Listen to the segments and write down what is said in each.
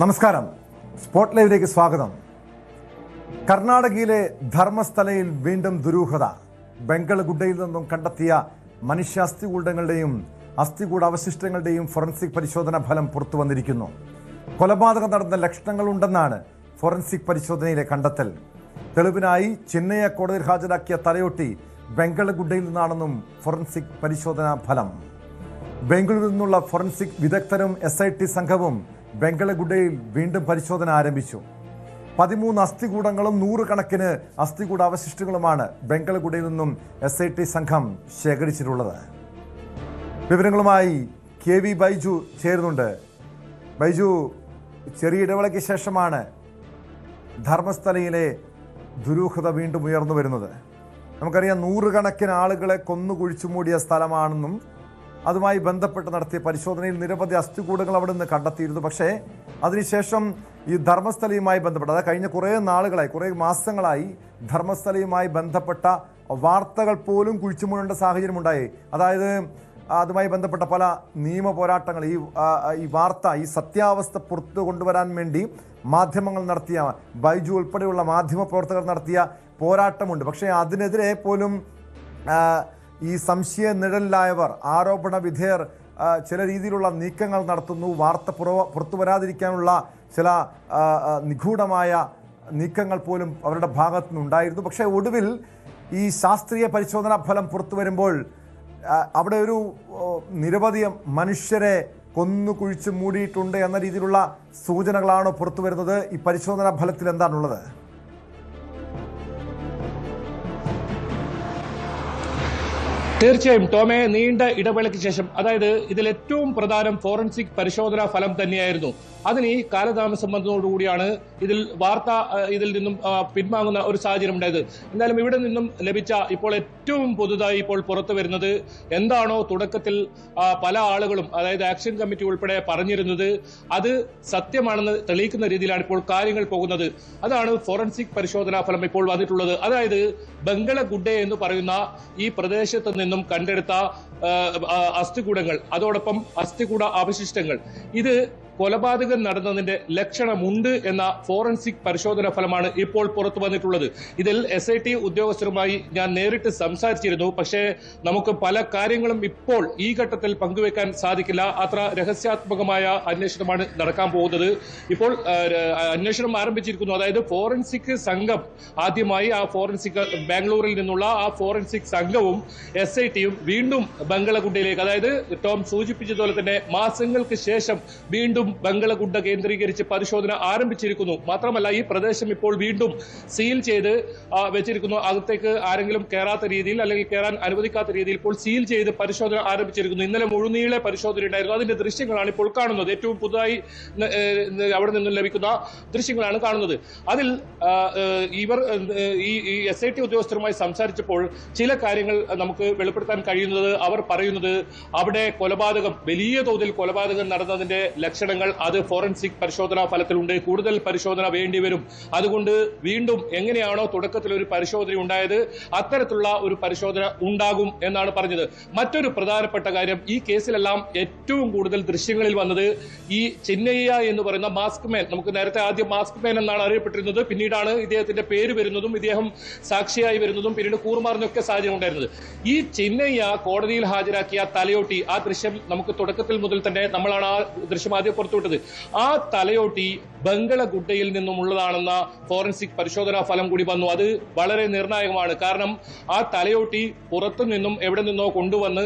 നമസ്കാരം. സ്പോട്ട് ലൈവിലേക്ക് സ്വാഗതം. കർണാടകയിലെ ധർമ്മസ്ഥലയിൽ വീണ്ടും ദുരൂഹത. ബംഗളഗുഡയിൽ നിന്നും കണ്ടെത്തിയ മനുഷ്യ അസ്ഥികൂടങ്ങളുടെയും അസ്ഥികൂട അവശിഷ്ടങ്ങളുടെയും ഫോറൻസിക് പരിശോധനാ ഫലം പുറത്തു വന്നിരിക്കുന്നു. കൊലപാതകം നടന്ന ലക്ഷണങ്ങളുണ്ടെന്നാണ് ഫോറൻസിക് പരിശോധനയിലെ കണ്ടെത്തൽ. തെളിവിനായി ചെന്നൈ കോടതിയിൽ ഹാജരാക്കിയ തലയോട്ടി ബംഗളഗുഡയിൽ നിന്നാണെന്നും ഫോറൻസിക് പരിശോധനാ ഫലം. ബംഗളൂരിൽ നിന്നുള്ള ഫോറൻസിക് വിദഗ്ധരും SIT സംഘവും ബംഗളഗുഡയിൽ വീണ്ടും പരിശോധന ആരംഭിച്ചു. 13 അസ്ഥികൂടങ്ങളും 100 കണക്കിന് അസ്ഥികൂട അവശിഷ്ടങ്ങളുമാണ് ബംഗളഗുഡയിൽ നിന്നും SIT സംഘം ശേഖരിച്ചിട്ടുള്ളത്. വിവരങ്ങളുമായി KV ബൈജു ചേരുന്നുണ്ട്. ബൈജു, ചെറിയ ഇടവേളയ്ക്ക് ശേഷമാണ് ധർമ്മസ്ഥലയിലെ ദുരൂഹത വീണ്ടും ഉയർന്നു വരുന്നത്. നമുക്കറിയാം, 100 കണക്കിന് ആളുകളെ കൊന്നുകുഴിച്ചു മൂടിയ സ്ഥലമാണെന്നും അതുമായി ബന്ധപ്പെട്ട് നടത്തിയ പരിശോധനയിൽ നിരവധി അസ്ഥികൂടങ്ങൾ അവിടെ നിന്ന് കണ്ടെത്തിയിരുന്നു. പക്ഷേ അതിനുശേഷം ഈ ധർമ്മസ്ഥലയുമായി ബന്ധപ്പെട്ട, അതായത് കഴിഞ്ഞ കുറേ നാളുകളായി, കുറേ മാസങ്ങളായി ധർമ്മസ്ഥലയുമായി ബന്ധപ്പെട്ട വാർത്തകൾ പോലും കുഴിച്ചുമൂടേണ്ട സാഹചര്യമുണ്ടായി. അതായത് അതുമായി ബന്ധപ്പെട്ട പല നിയമ പോരാട്ടങ്ങൾ, ഈ വാർത്ത, ഈ സത്യാവസ്ഥ പുറത്തു കൊണ്ടുവരാൻ വേണ്ടി മാധ്യമങ്ങൾ നടത്തിയ, ബൈജു ഉൾപ്പെടെയുള്ള മാധ്യമ പ്രവർത്തകർ നടത്തിയ പോരാട്ടമുണ്ട്. പക്ഷേ അതിനെതിരെ പോലും ഈ സംശയ നിഴലിലായവർ, ആരോപണ വിധേയർ ചില രീതിയിലുള്ള നീക്കങ്ങൾ നടത്തുന്നു. വാർത്ത പുറത്തു വരാതിരിക്കാനുള്ള ചില നിഗൂഢമായ നീക്കങ്ങൾ പോലും അവരുടെ ഭാഗത്തു നിന്നുണ്ടായിരുന്നു. പക്ഷേ ഒടുവിൽ ഈ ശാസ്ത്രീയ പരിശോധനാ ഫലം പുറത്തു വരുമ്പോൾ അവിടെ ഒരു നിരവധി മനുഷ്യരെ കൊന്നുകുഴിച്ച് മൂടിയിട്ടുണ്ട് എന്ന രീതിയിലുള്ള സൂചനകളാണോ പുറത്തു വരുന്നത്? ഈ പരിശോധനാ ഫലത്തിൽ എന്താണുള്ളത്? തീർച്ചയായും ടോമെ, നീണ്ട ഇടവേളയ്ക്ക് ശേഷം, അതായത് ഇതിൽ ഏറ്റവും പ്രധാനം ഫോറൻസിക് പരിശോധനാ ഫലം തന്നെയായിരുന്നു. അതിന് ഈ കാലതാമസം വന്നതോടുകൂടിയാണ് വാർത്ത ഇതിൽ നിന്നും പിൻവാങ്ങുന്ന ഒരു സാഹചര്യം ഉണ്ടായത്. എന്നാലും ഇവിടെ നിന്നും ലഭിച്ച ഇപ്പോൾ ഏറ്റവും പുതുതായി ഇപ്പോൾ പുറത്തു വരുന്നത് എന്താണോ തുടക്കത്തിൽ പല ആളുകളും, അതായത് ആക്ഷൻ കമ്മിറ്റി ഉൾപ്പെടെ പറഞ്ഞിരുന്നത്, അത് സത്യമാണെന്ന് തെളിയിക്കുന്ന രീതിയിലാണ് ഇപ്പോൾ കാര്യങ്ങൾ പോകുന്നത്. അതാണ് ഫോറൻസിക് പരിശോധനാ ഫലം ഇപ്പോൾ വന്നിട്ടുള്ളത്. അതായത് ബംഗളഗുഡ എന്ന് പറയുന്ന ഈ പ്രദേശത്ത് നിന്നും കണ്ടെടുത്ത അസ്ഥികൂടങ്ങൾ, അതോടൊപ്പം അസ്ഥികൂട അവശിഷ്ടങ്ങൾ, ഇത് കൊലപാതകം നടന്നതിന്റെ ലക്ഷണമുണ്ട് എന്ന ഫോറൻസിക് പരിശോധനാ ഫലമാണ് ഇപ്പോൾ പുറത്തു വന്നിട്ടുള്ളത്. ഇതിൽ SIT ഉദ്യോഗസ്ഥരുമായി ഞാൻ നേരിട്ട് സംസാരിച്ചിരുന്നു. പക്ഷേ നമുക്ക് പല കാര്യങ്ങളും ഇപ്പോൾ ഈ ഘട്ടത്തിൽ പങ്കുവെക്കാൻ സാധിക്കില്ല. അത്ര രഹസ്യാത്മകമായ അന്വേഷണമാണ് നടക്കാൻ പോകുന്നത്. ഇപ്പോൾ അന്വേഷണം ആരംഭിച്ചിരിക്കുന്നു. അതായത് ഫോറൻസിക് സംഘം ആദ്യമായി ബാംഗ്ലൂരിൽ നിന്നുള്ള ആ ഫോറൻസിക് സംഘവും SITയും വീണ്ടും ബംഗളഗുഡയിലേക്ക്, അതായത് ടോം സൂചിപ്പിച്ചതുപോലെ തന്നെ മാസങ്ങൾക്ക് ശേഷം വീണ്ടും ബംഗളഗുഡ കേന്ദ്രീകരിച്ച് പരിശോധന ആരംഭിച്ചിരിക്കുന്നു. മാത്രമല്ല, ഈ പ്രദേശം ഇപ്പോൾ വീണ്ടും സീൽ ചെയ്ത് വെച്ചിരിക്കുന്നു. അകത്തേക്ക് ആരെങ്കിലും കയറാത്ത രീതിയിൽ, അല്ലെങ്കിൽ കയറാൻ അനുവദിക്കാത്ത രീതിയിൽ ഇപ്പോൾ സീൽ ചെയ്ത് പരിശോധന ആരംഭിച്ചിരിക്കുന്നു. ഇന്നലെ മുഴുനീളെ പരിശോധന ഉണ്ടായിരുന്നു. അതിന്റെ ദൃശ്യങ്ങളാണ് ഇപ്പോൾ കാണുന്നത്. ഏറ്റവും പുതുതായി അവിടെ നിന്നും ലഭിക്കുന്ന ദൃശ്യങ്ങളാണ് കാണുന്നത്. അതിൽ ഇവർ ഈ SIT ഉദ്യോഗസ്ഥരുമായി സംസാരിച്ചപ്പോൾ ചില കാര്യങ്ങൾ നമുക്ക് വെളിപ്പെടുത്താൻ കഴിയുന്നത്, അവർ പറയുന്നത് അവിടെ വലിയ തോതിൽ കൊലപാതകം നടന്നതിന്റെ ലക്ഷണങ്ങൾ അത് ഫോറൻസിക് പരിശോധനാ ഫലത്തിലുണ്ട്. കൂടുതൽ പരിശോധന വേണ്ടിവരും. അതുകൊണ്ട് വീണ്ടും എങ്ങനെയാണോ തുടക്കത്തിൽ ഒരു പരിശോധന ഉണ്ടായത്, അത്തരത്തിലുള്ള ഒരു പരിശോധന ഉണ്ടാകും എന്നാണ് പറഞ്ഞത്. മറ്റൊരു പ്രധാനപ്പെട്ട കാര്യം, ഈ കേസിലെല്ലാം ഏറ്റവും കൂടുതൽ ദൃശ്യങ്ങളിൽ വന്നത് ഈ ചെന്നൈയ എന്ന് പറയുന്ന മാസ്ക് മാൻ. നമുക്ക് നേരത്തെ ആദ്യം മാസ്ക് മാൻ എന്നാണ് അറിയപ്പെട്ടിരുന്നത്. പിന്നീടാണ് ഇദ്ദേഹത്തിന്റെ പേര് വരുന്നതും ഇദ്ദേഹം സാക്ഷിയായി വരുന്നതും പിന്നീട് കൂറുമാറുന്നൊക്കെ സാഹചര്യം ഉണ്ടായിരുന്നത്. ഈ ചെന്നൈയ കോടതിയിൽ ഹാജരാക്കിയ തലയോട്ടി, ആ ദൃശ്യം നമുക്ക് തുടക്കത്തിൽ മുതൽ തന്നെ നമ്മളാണ് ആ ദൃശ്യം ആദ്യം പുറത്തുവിട്ടത്. ആ തലയോട്ടി ബംഗളഗുഡയിൽ നിന്നുമുള്ളതാണെന്ന ഫോറൻസിക് പരിശോധനാ ഫലം കൂടി വന്നു. അത് വളരെ നിർണായകമാണ്. കാരണം ആ തലയോട്ടി പുറത്തു നിന്നും എവിടെ നിന്നോ കൊണ്ടുവന്ന്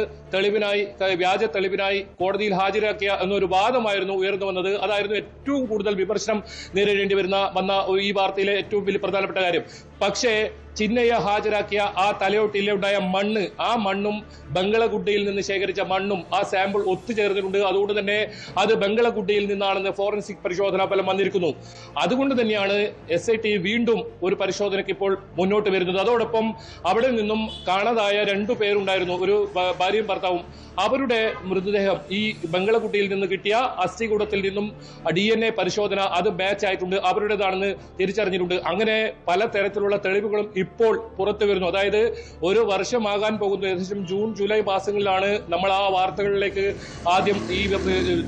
വ്യാജ തെളിവിനായി കോടതിയിൽ ഹാജരാക്കിയ എന്നൊരു വാദമായിരുന്നു ഉയർന്നു വന്നത്. അതായിരുന്നു ഏറ്റവും കൂടുതൽ വിമർശനം നേരിടേണ്ടി വന്ന ഈ വാർത്തയിലെ ഏറ്റവും വലിയ പ്രധാനപ്പെട്ട കാര്യം. പക്ഷേ ചിന്നയ്യ ഹാജരാക്കിയ ആ തലയോട്ടിയിൽ ഉണ്ടായ മണ്ണ്, ആ മണ്ണും ബംഗളഗുഡയിൽ നിന്ന് ശേഖരിച്ച മണ്ണും ആ സാമ്പിൾ ഒത്തുചേർന്നിട്ടുണ്ട്. അതുകൊണ്ട് തന്നെ അത് ബംഗളഗുഡയിൽ നിന്നാണെന്ന് ഫോറൻസിക് പരിശോധനാ ഫലം വന്നിരിക്കുന്നു. അതുകൊണ്ട് തന്നെയാണ് SIT വീണ്ടും ഒരു പരിശോധനയ്ക്ക് ഇപ്പോൾ മുന്നോട്ട് വരുന്നത്. അതോടൊപ്പം അവിടെ നിന്നും കാണാതായ 2 പേരുണ്ടായിരുന്നു, ഒരു ഭാര്യയും ഭർത്താവും. അവരുടെ മൃതദേഹം ഈ ബംഗളകുട്ടിയിൽ നിന്ന് കിട്ടിയ അസ്ഥികൂടത്തിൽ നിന്നും DNA പരിശോധന അത് മാച്ച് ആയിട്ടുണ്ട്, അവരുടേതാണെന്ന് തിരിച്ചറിഞ്ഞിട്ടുണ്ട്. അങ്ങനെ പല തരത്തിലുള്ള തെളിവുകളും ഇപ്പോൾ പുറത്തു വരുന്നു. അതായത് ഒരു വർഷമാകാൻ പോകുന്നു, ഏകദേശം ജൂൺ ജൂലൈ മാസങ്ങളിലാണ് നമ്മൾ ആ വാർത്തകളിലേക്ക് ആദ്യം ഈ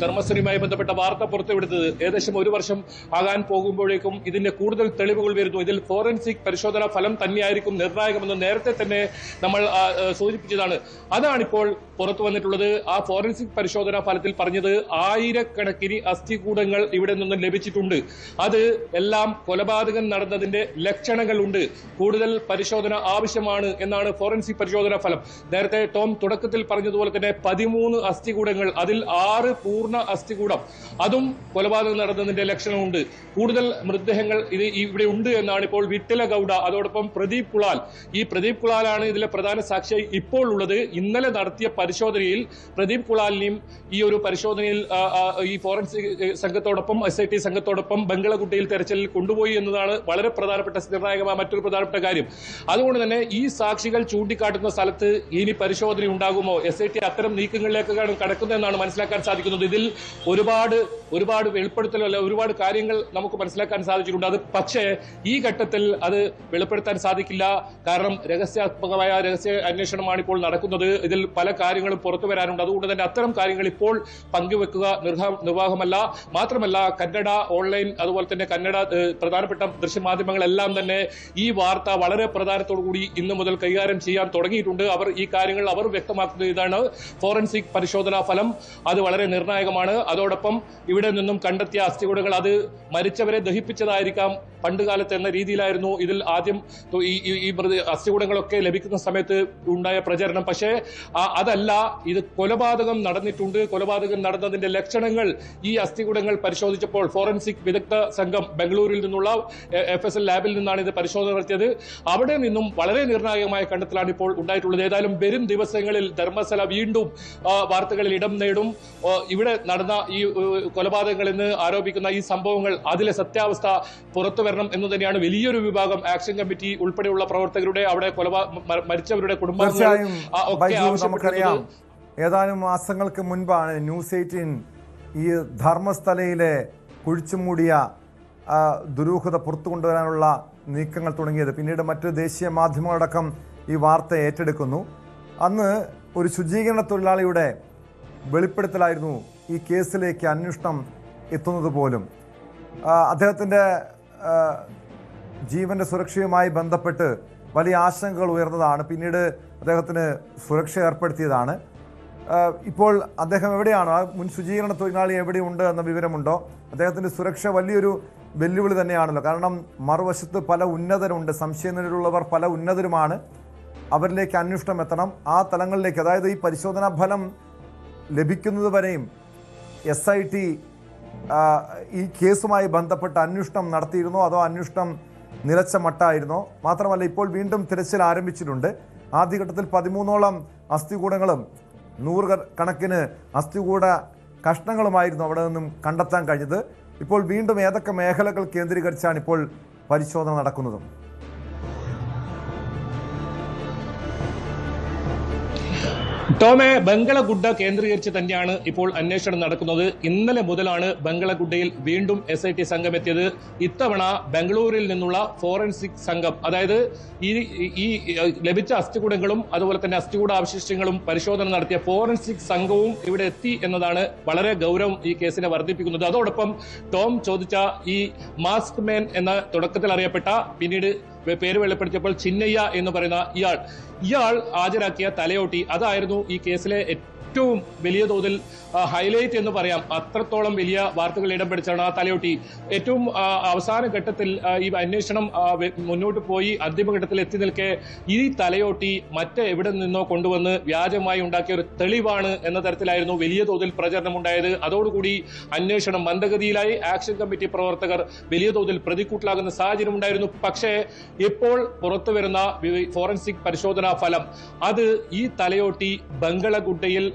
ധർമ്മസ്ഥലയുമായി ബന്ധപ്പെട്ട വാർത്ത പുറത്തുവിടുന്നത്. ഏകദേശം ഒരു വർഷം ആകാൻ പോകുമ്പോഴേക്കും ഇതിന്റെ കൂടുതൽ തെളിവുകൾ വരുന്നു. ഇതിൽ ഫോറൻസിക് പരിശോധനാ ഫലം തന്നെയായിരിക്കും നിർണായകമെന്ന് നേരത്തെ തന്നെ നമ്മൾ സൂചിപ്പിച്ചതാണ്. അതാണിപ്പോൾ പുറത്തു വന്നിട്ടുള്ളത്. ആ ഫോറൻസിക് പരിശോധനാ ഫലത്തിൽ പറഞ്ഞത് ആയിരക്കണക്കിന് അസ്ഥികൂടങ്ങൾ ഇവിടെ നിന്നും ലഭിച്ചിട്ടുണ്ട്. അത് എല്ലാം കൊലപാതകം നടന്നതിന്റെ ലക്ഷണങ്ങളുണ്ട്. കൂടുതൽ പരിശോധന ആവശ്യമാണ് എന്നാണ് ഫോറൻസിക് പരിശോധനാ ഫലം. നേരത്തെ ടോം തുടക്കത്തിൽ പറഞ്ഞതുപോലെ തന്നെ 13 അസ്ഥികൂടങ്ങൾ, അതിൽ 6 പൂർണ്ണ അസ്ഥികൂടം, അതും കൊലപാതകം നടന്നതിന്റെ ലക്ഷണമുണ്ട്. കൂടുതൽ മൃതദേഹങ്ങൾ ഇവിടെ ഉണ്ട് എന്നാണ് ഇപ്പോൾ വിട്ടല ഗൌഡ, അതോടൊപ്പം പ്രദീപ് കുളാൽ. ഈ പ്രദീപ് കുളാലാണ് ഇതിലെ പ്രധാന സാക്ഷിയായി ഇപ്പോൾ ഉള്ളത്. ഇന്നലെ നടത്തിയ പരിശോധനയിൽ പ്രദീപ് കുളാലിനെയും ഈ ഒരു പരിശോധനയിൽ ഈ ഫോറൻസിക് സംഘത്തോടൊപ്പം SIT സംഘത്തോടൊപ്പം ബംഗളകുട്ടയിൽ തെരച്ചിലിൽ കൊണ്ടുപോയി എന്നതാണ് വളരെ പ്രധാനപ്പെട്ട നിർണായകമായ മറ്റൊരു പ്രധാനപ്പെട്ട കാര്യം. അതുകൊണ്ട് തന്നെ ഈ സാക്ഷികൾ ചൂണ്ടിക്കാട്ടുന്ന സ്ഥലത്ത് ഇനി പരിശോധന ഉണ്ടാകുമോ, SIT അത്തരം നീക്കങ്ങളിലേക്കാണ് കടക്കുന്നതെന്നാണ് മനസ്സിലാക്കാൻ സാധിക്കുന്നത്. ഇതിൽ ഒരുപാട് വെളിപ്പെടുത്തലല്ല, ഒരുപാട് കാര്യങ്ങൾ നമുക്ക് മനസ്സിലാക്കാൻ സാധിച്ചിട്ടുണ്ട്. അത് പക്ഷേ ഈ ഘട്ടത്തിൽ അത് വെളിപ്പെടുത്താൻ സാധിക്കില്ല. കാരണം രഹസ്യാത്മകമായ രഹസ്യ അന്വേഷണമാണ് ഇപ്പോൾ നടക്കുന്നത്. ഇതിൽ പല കാര്യങ്ങളും പുറത്തു വരാനുണ്ട്. അതുകൊണ്ട് തന്നെ അത്തരം കാര്യങ്ങൾ ഇപ്പോൾ പങ്കുവെക്കുക നിർവാഹമല്ല. മാത്രമല്ല കന്നഡ ഓൺലൈൻ, അതുപോലെ തന്നെ കന്നഡ പ്രധാനപ്പെട്ട ദൃശ്യമാധ്യമങ്ങളെല്ലാം തന്നെ ഈ വാർത്ത വളരെ പ്രാധാന്യത്തോടുകൂടി ഇന്ന് മുതൽ കൈകാര്യം ചെയ്യാൻ തുടങ്ങിയിട്ടുണ്ട്. അവർ ഈ കാര്യങ്ങൾ വ്യക്തമാക്കുന്നത് ഇതാണ്: ഫോറൻസിക് പരിശോധനാ ഫലം അത് വളരെ നിർണായകമാണ്. അതോടൊപ്പം ഇവിടെ നിന്നും കണ്ടെത്തിയ അസ്ഥികൂടങ്ങൾ അത് മരിച്ചവരെ ദഹിപ്പിച്ചതായിരിക്കാം പണ്ടുകാലത്ത് എന്ന രീതിയിലായിരുന്നു ഇതിൽ ആദ്യം ഈ അസ്ഥികൂടങ്ങളൊക്കെ ലഭിക്കുന്ന സമയത്ത് ഉണ്ടായ പ്രചരണം. പക്ഷേ അതല്ല, ഇത് കൊലപാതകം നടന്നിട്ടുണ്ട്. കൊലപാതകം നടന്നതിന്റെ ലക്ഷണങ്ങൾ ഈ അസ്ഥികൂടങ്ങൾ പരിശോധിച്ചപ്പോൾ ഫോറൻസിക് വിദഗ്ധ സംഘം ബംഗളൂരിൽ നിന്നുള്ള FSL ലാബിൽ നിന്നാണ് ഇത് പരിശോധന നടത്തിയത്. അവിടെ നിന്നും വളരെ നിർണായകമായ കണ്ടെത്തലാണ് ഇപ്പോൾ ഉണ്ടായിട്ടുള്ളത്. ഏതായാലും വരും ദിവസങ്ങളിൽ ധർമ്മസ്ഥല വീണ്ടും വാർത്തകളിൽ ഇടം നേടും. ഇവിടെ നടന്ന ഈ കൊലപാതകങ്ങൾ എന്ന് ആരോപിക്കുന്ന ഈ സംഭവങ്ങൾ, അതിലെ സത്യാവസ്ഥ പുറത്തു വരണം എന്ന് തന്നെയാണ് വലിയൊരു വിഭാഗം ആക്ഷൻ കമ്മിറ്റി ഉൾപ്പെടെയുള്ള പ്രവർത്തകരുടെ, അവിടെ മരിച്ചവരുടെ കുടുംബാംഗങ്ങൾ ഒക്കെ ആവശ്യപ്പെടുന്നത്. ഏതാനും മാസങ്ങൾക്ക് മുൻപാണ് ന്യൂസ് 18 ഈ ധർമ്മസ്ഥലയിലെ കുഴിച്ചുമൂടിയ ദുരൂഹത പുറത്തു കൊണ്ടുവരാനുള്ള നീക്കങ്ങൾ തുടങ്ങിയത്. പിന്നീട് മറ്റ് ദേശീയ മാധ്യമങ്ങളടക്കം ഈ വാർത്ത ഏറ്റെടുക്കുന്നു. അന്ന് ഒരു ശുചീകരണ തൊഴിലാളിയുടെ വെളിപ്പെടുത്തലായിരുന്നു ഈ കേസിലേക്ക് അന്വേഷണം എത്തുന്നത് പോലും. അദ്ദേഹത്തിൻ്റെ ജീവൻ്റെ സുരക്ഷയുമായി ബന്ധപ്പെട്ട് വലിയ ആശങ്കകൾ ഉയർന്നതാണ്. പിന്നീട് അദ്ദേഹത്തിന് സുരക്ഷ ഏർപ്പെടുത്തിയതാണ്. ഇപ്പോൾ അദ്ദേഹം എവിടെയാണ്, ആ മുൻ ശുചീകരണ തൊഴിലാളി എവിടെയുണ്ട് എന്ന വിവരമുണ്ടോ? അദ്ദേഹത്തിൻ്റെ സുരക്ഷ വലിയൊരു വെല്ലുവിളി തന്നെയാണല്ലോ. കാരണം മറുവശത്ത് പല ഉന്നതരുണ്ട്, സംശയനിലയിലുള്ളവർ പല ഉന്നതരുമാണ്. അവരിലേക്ക് അന്വേഷണം എത്തണം. ആ തലങ്ങളിലേക്ക്, അതായത് ഈ പരിശോധനാ ഫലം ലഭിക്കുന്നത് വരെയും SIT ഈ കേസുമായി ബന്ധപ്പെട്ട അന്വേഷണം നടത്തിയിരുന്നോ, അതോ അന്വേഷണം നിലച്ച മട്ടായിരുന്നോ? മാത്രമല്ല ഇപ്പോൾ വീണ്ടും തിരച്ചിൽ ആരംഭിച്ചിട്ടുണ്ട്. ആദ്യഘട്ടത്തിൽ 13ഓളം അസ്ഥികൂടങ്ങളും 100 കണക്കിന് അസ്ഥികൂട കഷ്ണങ്ങളുമായിരുന്നു അവിടെ നിന്നും കണ്ടെത്താൻ കഴിഞ്ഞത്. ഇപ്പോൾ വീണ്ടും ഏതൊക്കെ മേഖലകൾ കേന്ദ്രീകരിച്ചാണ് ഇപ്പോൾ പരിശോധന നടക്കുന്നത്? ടോമെ, ബംഗളഗുഡ കേന്ദ്രീകരിച്ച് തന്നെയാണ് ഇപ്പോൾ അന്വേഷണം നടക്കുന്നത്. ഇന്നലെ മുതലാണ് ബംഗളഗുഡയിൽ വീണ്ടും SIT സംഘം എത്തിയത്. ഇത്തവണ ബംഗളൂരിൽ നിന്നുള്ള ഫോറൻസിക് സംഘം, അതായത് ഈ ലഭിച്ച അസ്ഥികൂടങ്ങളും അതുപോലെ തന്നെ അസ്ഥികൂട അവശിഷ്ടങ്ങളും പരിശോധന നടത്തിയ ഫോറൻസിക് സംഘവും ഇവിടെ എത്തി എന്നതാണ് വളരെ ഗൗരവം ഈ കേസിനെ വർദ്ധിപ്പിക്കുന്നത്. അതോടൊപ്പം ടോം ചോദിച്ച ഈ മാസ്ക് മാൻ എന്ന തുടക്കത്തിൽ അറിയപ്പെട്ട, പിന്നീട് പേര് വെളിപ്പെടുത്തിയപ്പോൾ ചിന്നയ്യ എന്ന് പറയുന്ന ഇയാൾ ഹാജരാക്കിയ തലയോട്ടി, അതായിരുന്നു ഈ കേസിലെ ഏറ്റവും വലിയ തോതിൽ ഹൈലൈറ്റ് എന്ന് പറയാം. അത്രത്തോളം വലിയ വാർത്തകൾ ഇടം പിടിച്ചാണ് ആ തലയോട്ടി. ഏറ്റവും അവസാന ഘട്ടത്തിൽ ഈ അന്വേഷണം മുന്നോട്ട് പോയി അന്തിമഘട്ടത്തിൽ എത്തി നിൽക്കെ ഈ തലയോട്ടി മറ്റെവിടെ നിന്നോ കൊണ്ടുവന്ന് വ്യാജമായി ഉണ്ടാക്കിയ ഒരു തെളിവാണ് എന്ന തരത്തിലായിരുന്നു വലിയ തോതിൽ പ്രചരണം ഉണ്ടായത്. അതോടുകൂടി അന്വേഷണം മന്ദഗതിയിലായി. ആക്ഷൻ കമ്മിറ്റി പ്രവർത്തകർ വലിയ തോതിൽ പ്രതിക്കൂട്ടിലാകുന്ന സാഹചര്യം ഉണ്ടായിരുന്നു. പക്ഷേ ഇപ്പോൾ പുറത്തു വരുന്ന ഫോറൻസിക് പരിശോധനാ ഫലം, അത് ഈ തലയോട്ടി ബംഗളഗുഡയിൽ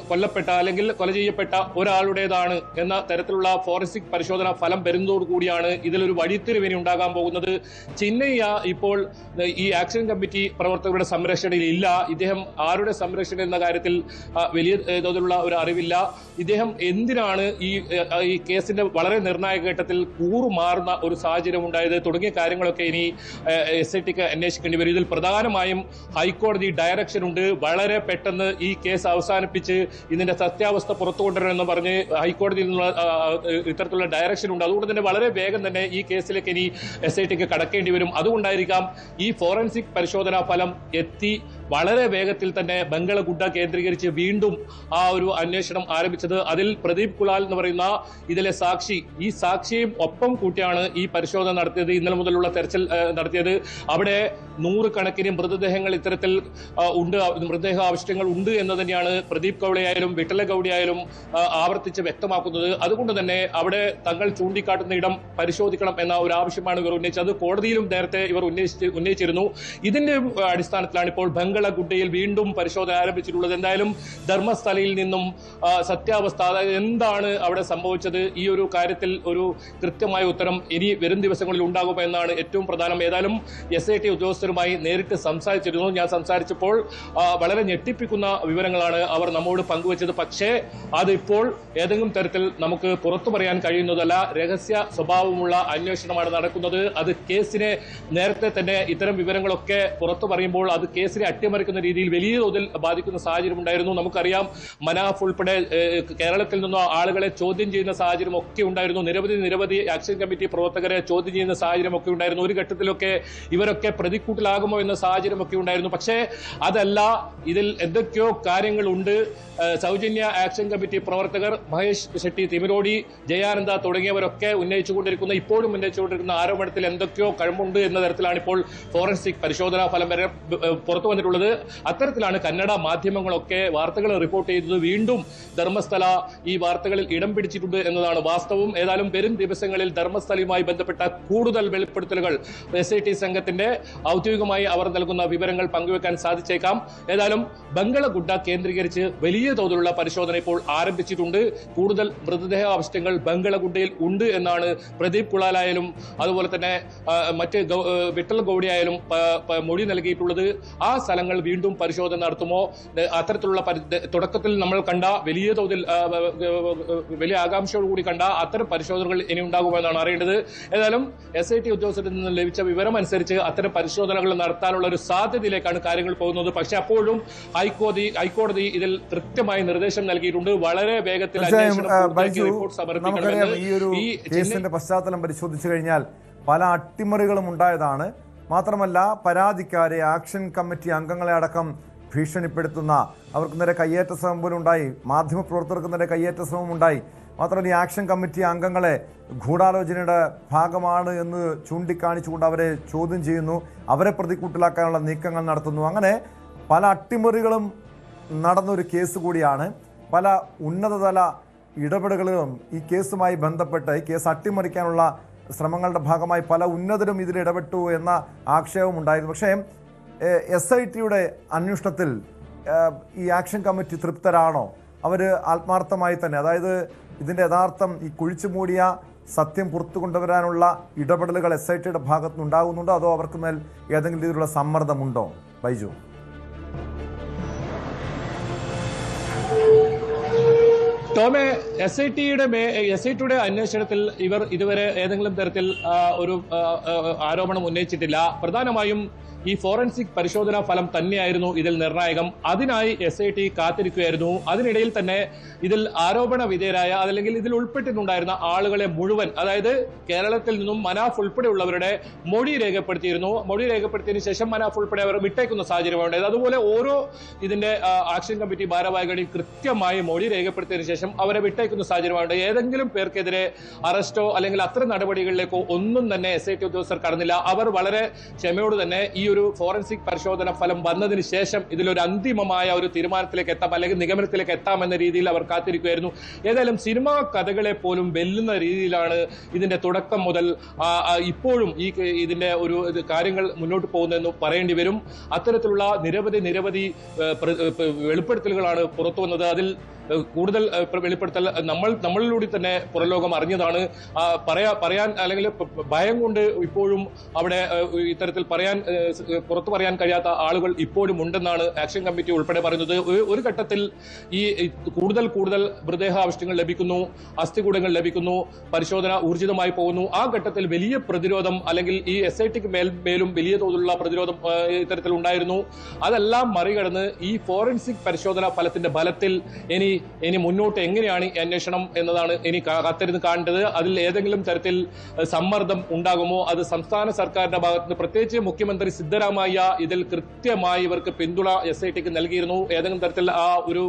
കൊല്ലപ്പെട്ട അല്ലെങ്കിൽ കൊല ചെയ്യപ്പെട്ട ഒരാളുടേതാണ് എന്ന തരത്തിലുള്ള ഫോറൻസിക് പരിശോധനാ ഫലം വരുന്നതോടുകൂടിയാണ് ഇതിലൊരു വഴിത്തിരിവിനി ഉണ്ടാകാൻ പോകുന്നത്. ചിന്നയ്യ ഇപ്പോൾ ഈ ആക്ഷൻ കമ്മിറ്റി പ്രവർത്തകരുടെ സംരക്ഷണയിൽ ഇല്ല. ഇദ്ദേഹം ആരുടെ സംരക്ഷണ എന്ന കാര്യത്തിൽ വലിയ തോതിലുള്ള ഒരു അറിവില്ല. ഇദ്ദേഹം എന്തിനാണ് ഈ കേസിന്റെ വളരെ നിർണായക ഘട്ടത്തിൽ കൂറുമാറുന്ന ഒരു സാഹചര്യം ഉണ്ടായത് തുടങ്ങിയ കാര്യങ്ങളൊക്കെ ഇനി SITക്ക് അന്വേഷിക്കേണ്ടി വരും. ഇതിൽ പ്രധാനമായും ഹൈക്കോടതി ഡയറക്ഷൻ ഉണ്ട്. വളരെ പെട്ടെന്ന് ഈ കേസ് അവസാനിപ്പിച്ച് ഇതിന്റെ സത്യാവസ്ഥ പുറത്തു കൊണ്ടുവരണമെന്ന് പറഞ്ഞ് ഹൈക്കോടതിയിൽ നിന്നുള്ള ഇത്തരത്തിലുള്ള ഡയറക്ഷൻ ഉണ്ട്. അതുകൊണ്ട് തന്നെ വളരെ വേഗം തന്നെ ഈ കേസിലേക്ക് ഇനി SITക്ക് കടക്കേണ്ടി വരും. അതുകൊണ്ടായിരിക്കാം ഈ ഫോറൻസിക് പരിശോധനാ ഫലം എത്തി വളരെ വേഗത്തിൽ തന്നെ ബംഗളഗുഡ കേന്ദ്രീകരിച്ച് വീണ്ടും ആ ഒരു അന്വേഷണം ആരംഭിച്ചത്. അതിൽ പ്രദീപ് കുലാൽ എന്ന് പറയുന്ന ഇതിലെ സാക്ഷി, ഈ സാക്ഷിയും ഒപ്പം കൂട്ടിയാണ് ഈ പരിശോധന നടത്തിയത്. ഇന്നലെ മുതലുള്ള തെരച്ചിൽ നടത്തിയത്. അവിടെ 100 കണക്കിന് മൃതദേഹങ്ങൾ ഇത്തരത്തിൽ ഉണ്ട്, മൃതദേഹ അവശിഷ്ടങ്ങൾ ഉണ്ട് എന്ന് തന്നെയാണ് പ്രദീപ് ഗൌഡയായാലും വിട്ടല ഗൌഡയായാലും ആവർത്തിച്ച് വ്യക്തമാക്കുന്നത്. അതുകൊണ്ട് തന്നെ അവിടെ തങ്ങൾ ചൂണ്ടിക്കാട്ടുന്ന ഇടം പരിശോധിക്കണം എന്ന ഒരു ആവശ്യമാണ് ഇവർ ഉന്നയിച്ചത്. കോടതിയിലും നേരത്തെ ഇവർ ഉന്നയിച്ചിരുന്നു. ഇതിന്റെ അടിസ്ഥാനത്തിലാണ് ഇപ്പോൾ ബംഗളഗുഡയിൽ വീണ്ടും പരിശോധന ആരംഭിച്ചിട്ടുള്ളത്. എന്തായാലും ധർമ്മസ്ഥലയിൽ നിന്നും സത്യാവസ്ഥ, അതായത് എന്താണ് അവിടെ സംഭവിച്ചത്, ഈ ഒരു കാര്യത്തിൽ ഒരു കൃത്യമായ ഉത്തരം ഇനി വരും ദിവസങ്ങളിൽ ഉണ്ടാകുമെന്നാണ് ഏറ്റവും പ്രധാനം. ഏതായാലും SIT ഉദ്യോഗസ്ഥരുമായി നേരിട്ട് സംസാരിച്ചിരുന്നു. ഞാൻ സംസാരിച്ചപ്പോൾ വളരെ ഞെട്ടിപ്പിക്കുന്ന വിവരങ്ങളാണ് അവർ നമ്മോട് പങ്കുവച്ചത്. പക്ഷേ അതിപ്പോൾ ഏതെങ്കിലും തരത്തിൽ നമുക്ക് പുറത്തു പറയാൻ കഴിയുന്നതല്ല. രഹസ്യ സ്വഭാവമുള്ള അന്വേഷണമാണ് നടക്കുന്നത്. അത് കേസിനെ നേരത്തെ തന്നെ ഇത്തരം വിവരങ്ങളൊക്കെ പുറത്തു പറയുമ്പോൾ അത് കേസിനെ അട്ടിമറിക്കുന്ന രീതിയിൽ വലിയ തോതിൽ ബാധിക്കുന്ന സാഹചര്യം ഉണ്ടായിരുന്നു. നമുക്കറിയാം, മനാഫ് ഉൾപ്പെടെ കേരളത്തിൽ നിന്നോ ആളുകളെ ചോദ്യം ചെയ്യുന്ന സാഹചര്യം ഒക്കെ ഉണ്ടായിരുന്നു. നിരവധി ആക്ഷൻ കമ്മിറ്റി പ്രവർത്തകരെ ചോദ്യം ചെയ്യുന്ന സാഹചര്യം ഒക്കെ ഉണ്ടായിരുന്നു. ഒരു ഘട്ടത്തിലൊക്കെ ഇവരൊക്കെ പ്രതിക്കൂട്ടിലാകുമോ എന്ന സാഹചര്യം ഒക്കെ ഉണ്ടായിരുന്നു. പക്ഷേ അതല്ല, ഇതിൽ എന്തൊക്കെയോ കാര്യങ്ങളുണ്ട്. സൗജന്യ ആക്ഷൻ കമ്മിറ്റി പ്രവർത്തകർ മഹേഷ് ഷെട്ടി, തിമിരോടി, ജയാനന്ദ തുടങ്ങിയവരൊക്കെ ഇപ്പോഴും ഉന്നയിച്ചുകൊണ്ടിരിക്കുന്ന ആരോപണത്തിൽ എന്തൊക്കെയോ കഴമ്പുണ്ട് എന്ന തരത്തിലാണ് ഇപ്പോൾ ഫോറൻസിക് പരിശോധനാ ഫലം വരെ പുറത്തു വന്നിട്ടുള്ളത്. അത്തരത്തിലാണ് കന്നഡ മാധ്യമങ്ങളൊക്കെ വാർത്തകൾ റിപ്പോർട്ട് ചെയ്തത്. വീണ്ടും ധർമ്മസ്ഥല ഈ വാർത്തകളിൽ ഇടം പിടിച്ചിട്ടുണ്ട് എന്നതാണ് വാസ്തവം. ഏതായാലും വരും ദിവസങ്ങളിൽ ധർമ്മസ്ഥലയുമായി ബന്ധപ്പെട്ട കൂടുതൽ വെളിപ്പെടുത്തലുകൾ SIT സംഘത്തിന്റെ ഔദ്യോഗികമായി അവർ നൽകുന്ന വിവരങ്ങൾ പങ്കുവെക്കാൻ സാധിച്ചേക്കാം. ഏതായാലും ബംഗളഗുഡ കേന്ദ്രീകരിച്ച് വലിയ തോതിലുള്ള പരിശോധന ഇപ്പോൾ ആരംഭിച്ചിട്ടുണ്ട്. കൂടുതൽ മൃതദേഹ അവശിഷ്ടങ്ങൾ ബംഗളഗുഡയിൽ ഉണ്ട് എന്നാണ് പ്രദീപ് കുളാലായാലും അതുപോലെ തന്നെ മറ്റ് വിട്ടൽ ഗൌഡിയായാലും മൊഴി നൽകിയിട്ടുള്ളത്. ആ സ്ഥലങ്ങൾ വീണ്ടും പരിശോധന നടത്തുമോ, അത്തരത്തിലുള്ള തുടക്കത്തിൽ നമ്മൾ കണ്ട വലിയ തോതിൽ വലിയ ആകാംക്ഷയോടുകൂടി കണ്ട അത്തരം പരിശോധനകൾ ഇനി ഉണ്ടാകുമെന്നാണ് അറിയേണ്ടത്. ഏതായാലും SIT ഉദ്യോഗസ്ഥരിൽ നിന്ന് ലഭിച്ച വിവരം അനുസരിച്ച് അത്തരം പരിശോധനകൾ നടത്താനുള്ള ഒരു സാധ്യതയിലേക്കാണ് കാര്യങ്ങൾ പോകുന്നത്. പക്ഷെ അപ്പോഴും ഹൈക്കോടതി ഇതിൽ കൃത്യമായി നിർദ്ദേശം നൽകിയിട്ടുണ്ട്. വളരെ വേഗത്തിൽ റിപ്പോർട്ട് സമർപ്പിക്കണമെന്ന്. ഈ ഒരു കേസിന്റെ പശ്ചാത്തലം പരിശോധിച്ചു കഴിഞ്ഞാൽ പല അട്ടിമറികളും ഉണ്ടായതാണ്. മാത്രമല്ല, പരാതിക്കാരെ ആക്ഷൻ കമ്മിറ്റി അംഗങ്ങളെ അടക്കം ഭീഷണിപ്പെടുത്തുന്ന, അവർക്ക് നേരെ കയ്യേറ്റ ശ്രമം പോലും ഉണ്ടായി. മാധ്യമപ്രവർത്തകർക്ക് നേരെ കയ്യേറ്റ ശ്രമം ഉണ്ടായി. മാത്രമല്ല, ഈ ആക്ഷൻ കമ്മിറ്റി അംഗങ്ങളെ ഗൂഢാലോചനയുടെ ഭാഗമാണ് എന്ന് ചൂണ്ടിക്കാണിച്ചുകൊണ്ട് അവരെ ചോദ്യം ചെയ്യുന്നു, അവരെ പ്രതിക്കൂട്ടിലാക്കാനുള്ള നീക്കങ്ങൾ നടത്തുന്നു. അങ്ങനെ പല അട്ടിമറികളും നടന്നൊരു കേസ് കൂടിയാണ്. പല ഉന്നതതല ഇടപെടലുകളും ഈ കേസുമായി ബന്ധപ്പെട്ട് ഈ കേസ് അട്ടിമറിക്കാനുള്ള ശ്രമങ്ങളുടെ ഭാഗമായി പല ഉന്നതരും ഇതിൽ ഇടപെട്ടു എന്ന ആക്ഷേപം ഉണ്ടായിരുന്നു. പക്ഷേ SITയുടെ അന്വേഷണത്തിൽ ഈ ആക്ഷൻ കമ്മിറ്റി തൃപ്തരാണോ? അവർ ആത്മാർത്ഥമായി തന്നെ, അതായത് ഇതിൻ്റെ യഥാർത്ഥം ഈ കുഴിച്ചു മൂടിയ സത്യം പുറത്തു കൊണ്ടുവരാനുള്ള ഇടപെടലുകൾ SITയുടെ ഭാഗത്തുനിന്ന് ഉണ്ടാകുന്നുണ്ടോ, അതോ അവർക്ക് മേൽ ഏതെങ്കിലും രീതിയിലുള്ള സമ്മർദ്ദമുണ്ടോ? ബൈജു, ടോമെ, SITയുടെ അന്വേഷണത്തിൽ ഇവർ ഇതുവരെ ഏതെങ്കിലും തരത്തിൽ ഒരു ആരോപണം ഉന്നയിച്ചിട്ടില്ല. പ്രധാനമായും ഈ ഫോറൻസിക് പരിശോധനാ ഫലം തന്നെയായിരുന്നു ഇതിൽ നിർണായകം. അതിനായി SIT കാത്തിരിക്കുകയായിരുന്നു. അതിനിടയിൽ തന്നെ ഇതിൽ ആരോപണ വിധേയരായ അല്ലെങ്കിൽ ഇതിൽ ഉൾപ്പെട്ടിട്ടുണ്ടായിരുന്ന ആളുകളെ മുഴുവൻ, അതായത് കേരളത്തിൽ നിന്നും മനാഫ് ഉൾപ്പെടെയുള്ളവരുടെ മൊഴി രേഖപ്പെടുത്തിയിരുന്നു. മൊഴി രേഖപ്പെടുത്തിയതിനു ശേഷം മനാഫ് ഉൾപ്പെടെ അവർ വിട്ടേക്കുന്ന സാഹചര്യമാണ് ഉണ്ടായത്. അതുപോലെ ഓരോ ഇതിന്റെ ആക്ഷൻ കമ്മിറ്റി ഭാരവാഹികളിൽ കൃത്യമായി മൊഴി രേഖപ്പെടുത്തിയതിനു ശേഷം അവരെ വിട്ടേക്കുന്ന സാഹചര്യമാണ്. ഏതെങ്കിലും പേർക്കെതിരെ അറസ്റ്റോ അല്ലെങ്കിൽ അത്തരം നടപടികളിലേക്കോ ഒന്നും തന്നെ SIT ഉദ്യോഗസ്ഥർ കടന്നില്ല. അവർ വളരെ ക്ഷമയോട് തന്നെ ഈ ഒരു ഒരു ഫോറൻസിക് പരിശോധന ഫലം വന്നതിന് ശേഷം ഇതിലൊരു അന്തിമമായ ഒരു തീരുമാനത്തിലേക്ക് എത്താം, അല്ലെങ്കിൽ നിഗമനത്തിലേക്ക് എത്താമെന്ന രീതിയിൽ അവർ കാത്തിരിക്കുകയായിരുന്നു. ഏതായാലും സിനിമാ കഥകളെ പോലും വെല്ലുന്ന രീതിയിലാണ് ഇതിന്റെ തുടക്കം മുതൽ ഇപ്പോഴും ഇതിന്റെ ഒരു കാര്യങ്ങൾ മുന്നോട്ട് പോകുന്നതെന്ന് പറയേണ്ടി വരും. അത്തരത്തിലുള്ള നിരവധി വെളിപ്പെടുത്തലുകളാണ് പുറത്തു വന്നത്. അതിൽ കൂടുതൽ വെളിപ്പെടുത്തൽ നമ്മളിലൂടെ തന്നെ പുറലോകം അറിഞ്ഞതാണ്. പറയാൻ അല്ലെങ്കിൽ ഭയം കൊണ്ട് ഇപ്പോഴും അവിടെ ഇത്തരത്തിൽ പുറത്തു പറയാൻ കഴിയാത്ത ആളുകൾ ഇപ്പോഴും ഉണ്ടെന്നാണ് ആക്ഷൻ കമ്മിറ്റി ഉൾപ്പെടെ പറയുന്നത്. ഒരു ഘട്ടത്തിൽ ഈ കൂടുതൽ മൃതദേഹാവശിഷ്ടങ്ങൾ ലഭിക്കുന്നു, അസ്ഥികൂടങ്ങൾ ലഭിക്കുന്നു, പരിശോധന ഊർജിതമായി പോകുന്നു. ആ ഘട്ടത്തിൽ വലിയ പ്രതിരോധം, അല്ലെങ്കിൽ ഈ SITക്ക് മേലും വലിയ തോതിലുള്ള പ്രതിരോധം ഇത്തരത്തിൽ ഉണ്ടായിരുന്നു. അതെല്ലാം മറികടന്ന് ഈ ഫോറൻസിക് പരിശോധനാ ഫലത്തിന്റെ ബലത്തിൽ ഇനി മുന്നോട്ട് എങ്ങനെയാണ് ഈ അന്വേഷണം എന്നതാണ് ഇനി കാത്തിരുന്ന് കാണേണ്ടത്. അതിൽ ഏതെങ്കിലും തരത്തിൽ സമ്മർദ്ദം ഉണ്ടാകുമോ? അത് സംസ്ഥാന സർക്കാരിന്റെ ഭാഗത്തുനിന്ന്, പ്രത്യേകിച്ച് മുഖ്യമന്ത്രി സിദ്ധരാമയ്യ ഇതിൽ കൃത്യമായി ഇവർക്ക് പിന്തുണ SITക്ക് നൽകിയിരുന്നു. ഏതെങ്കിലും തരത്തിൽ ആ ഒരു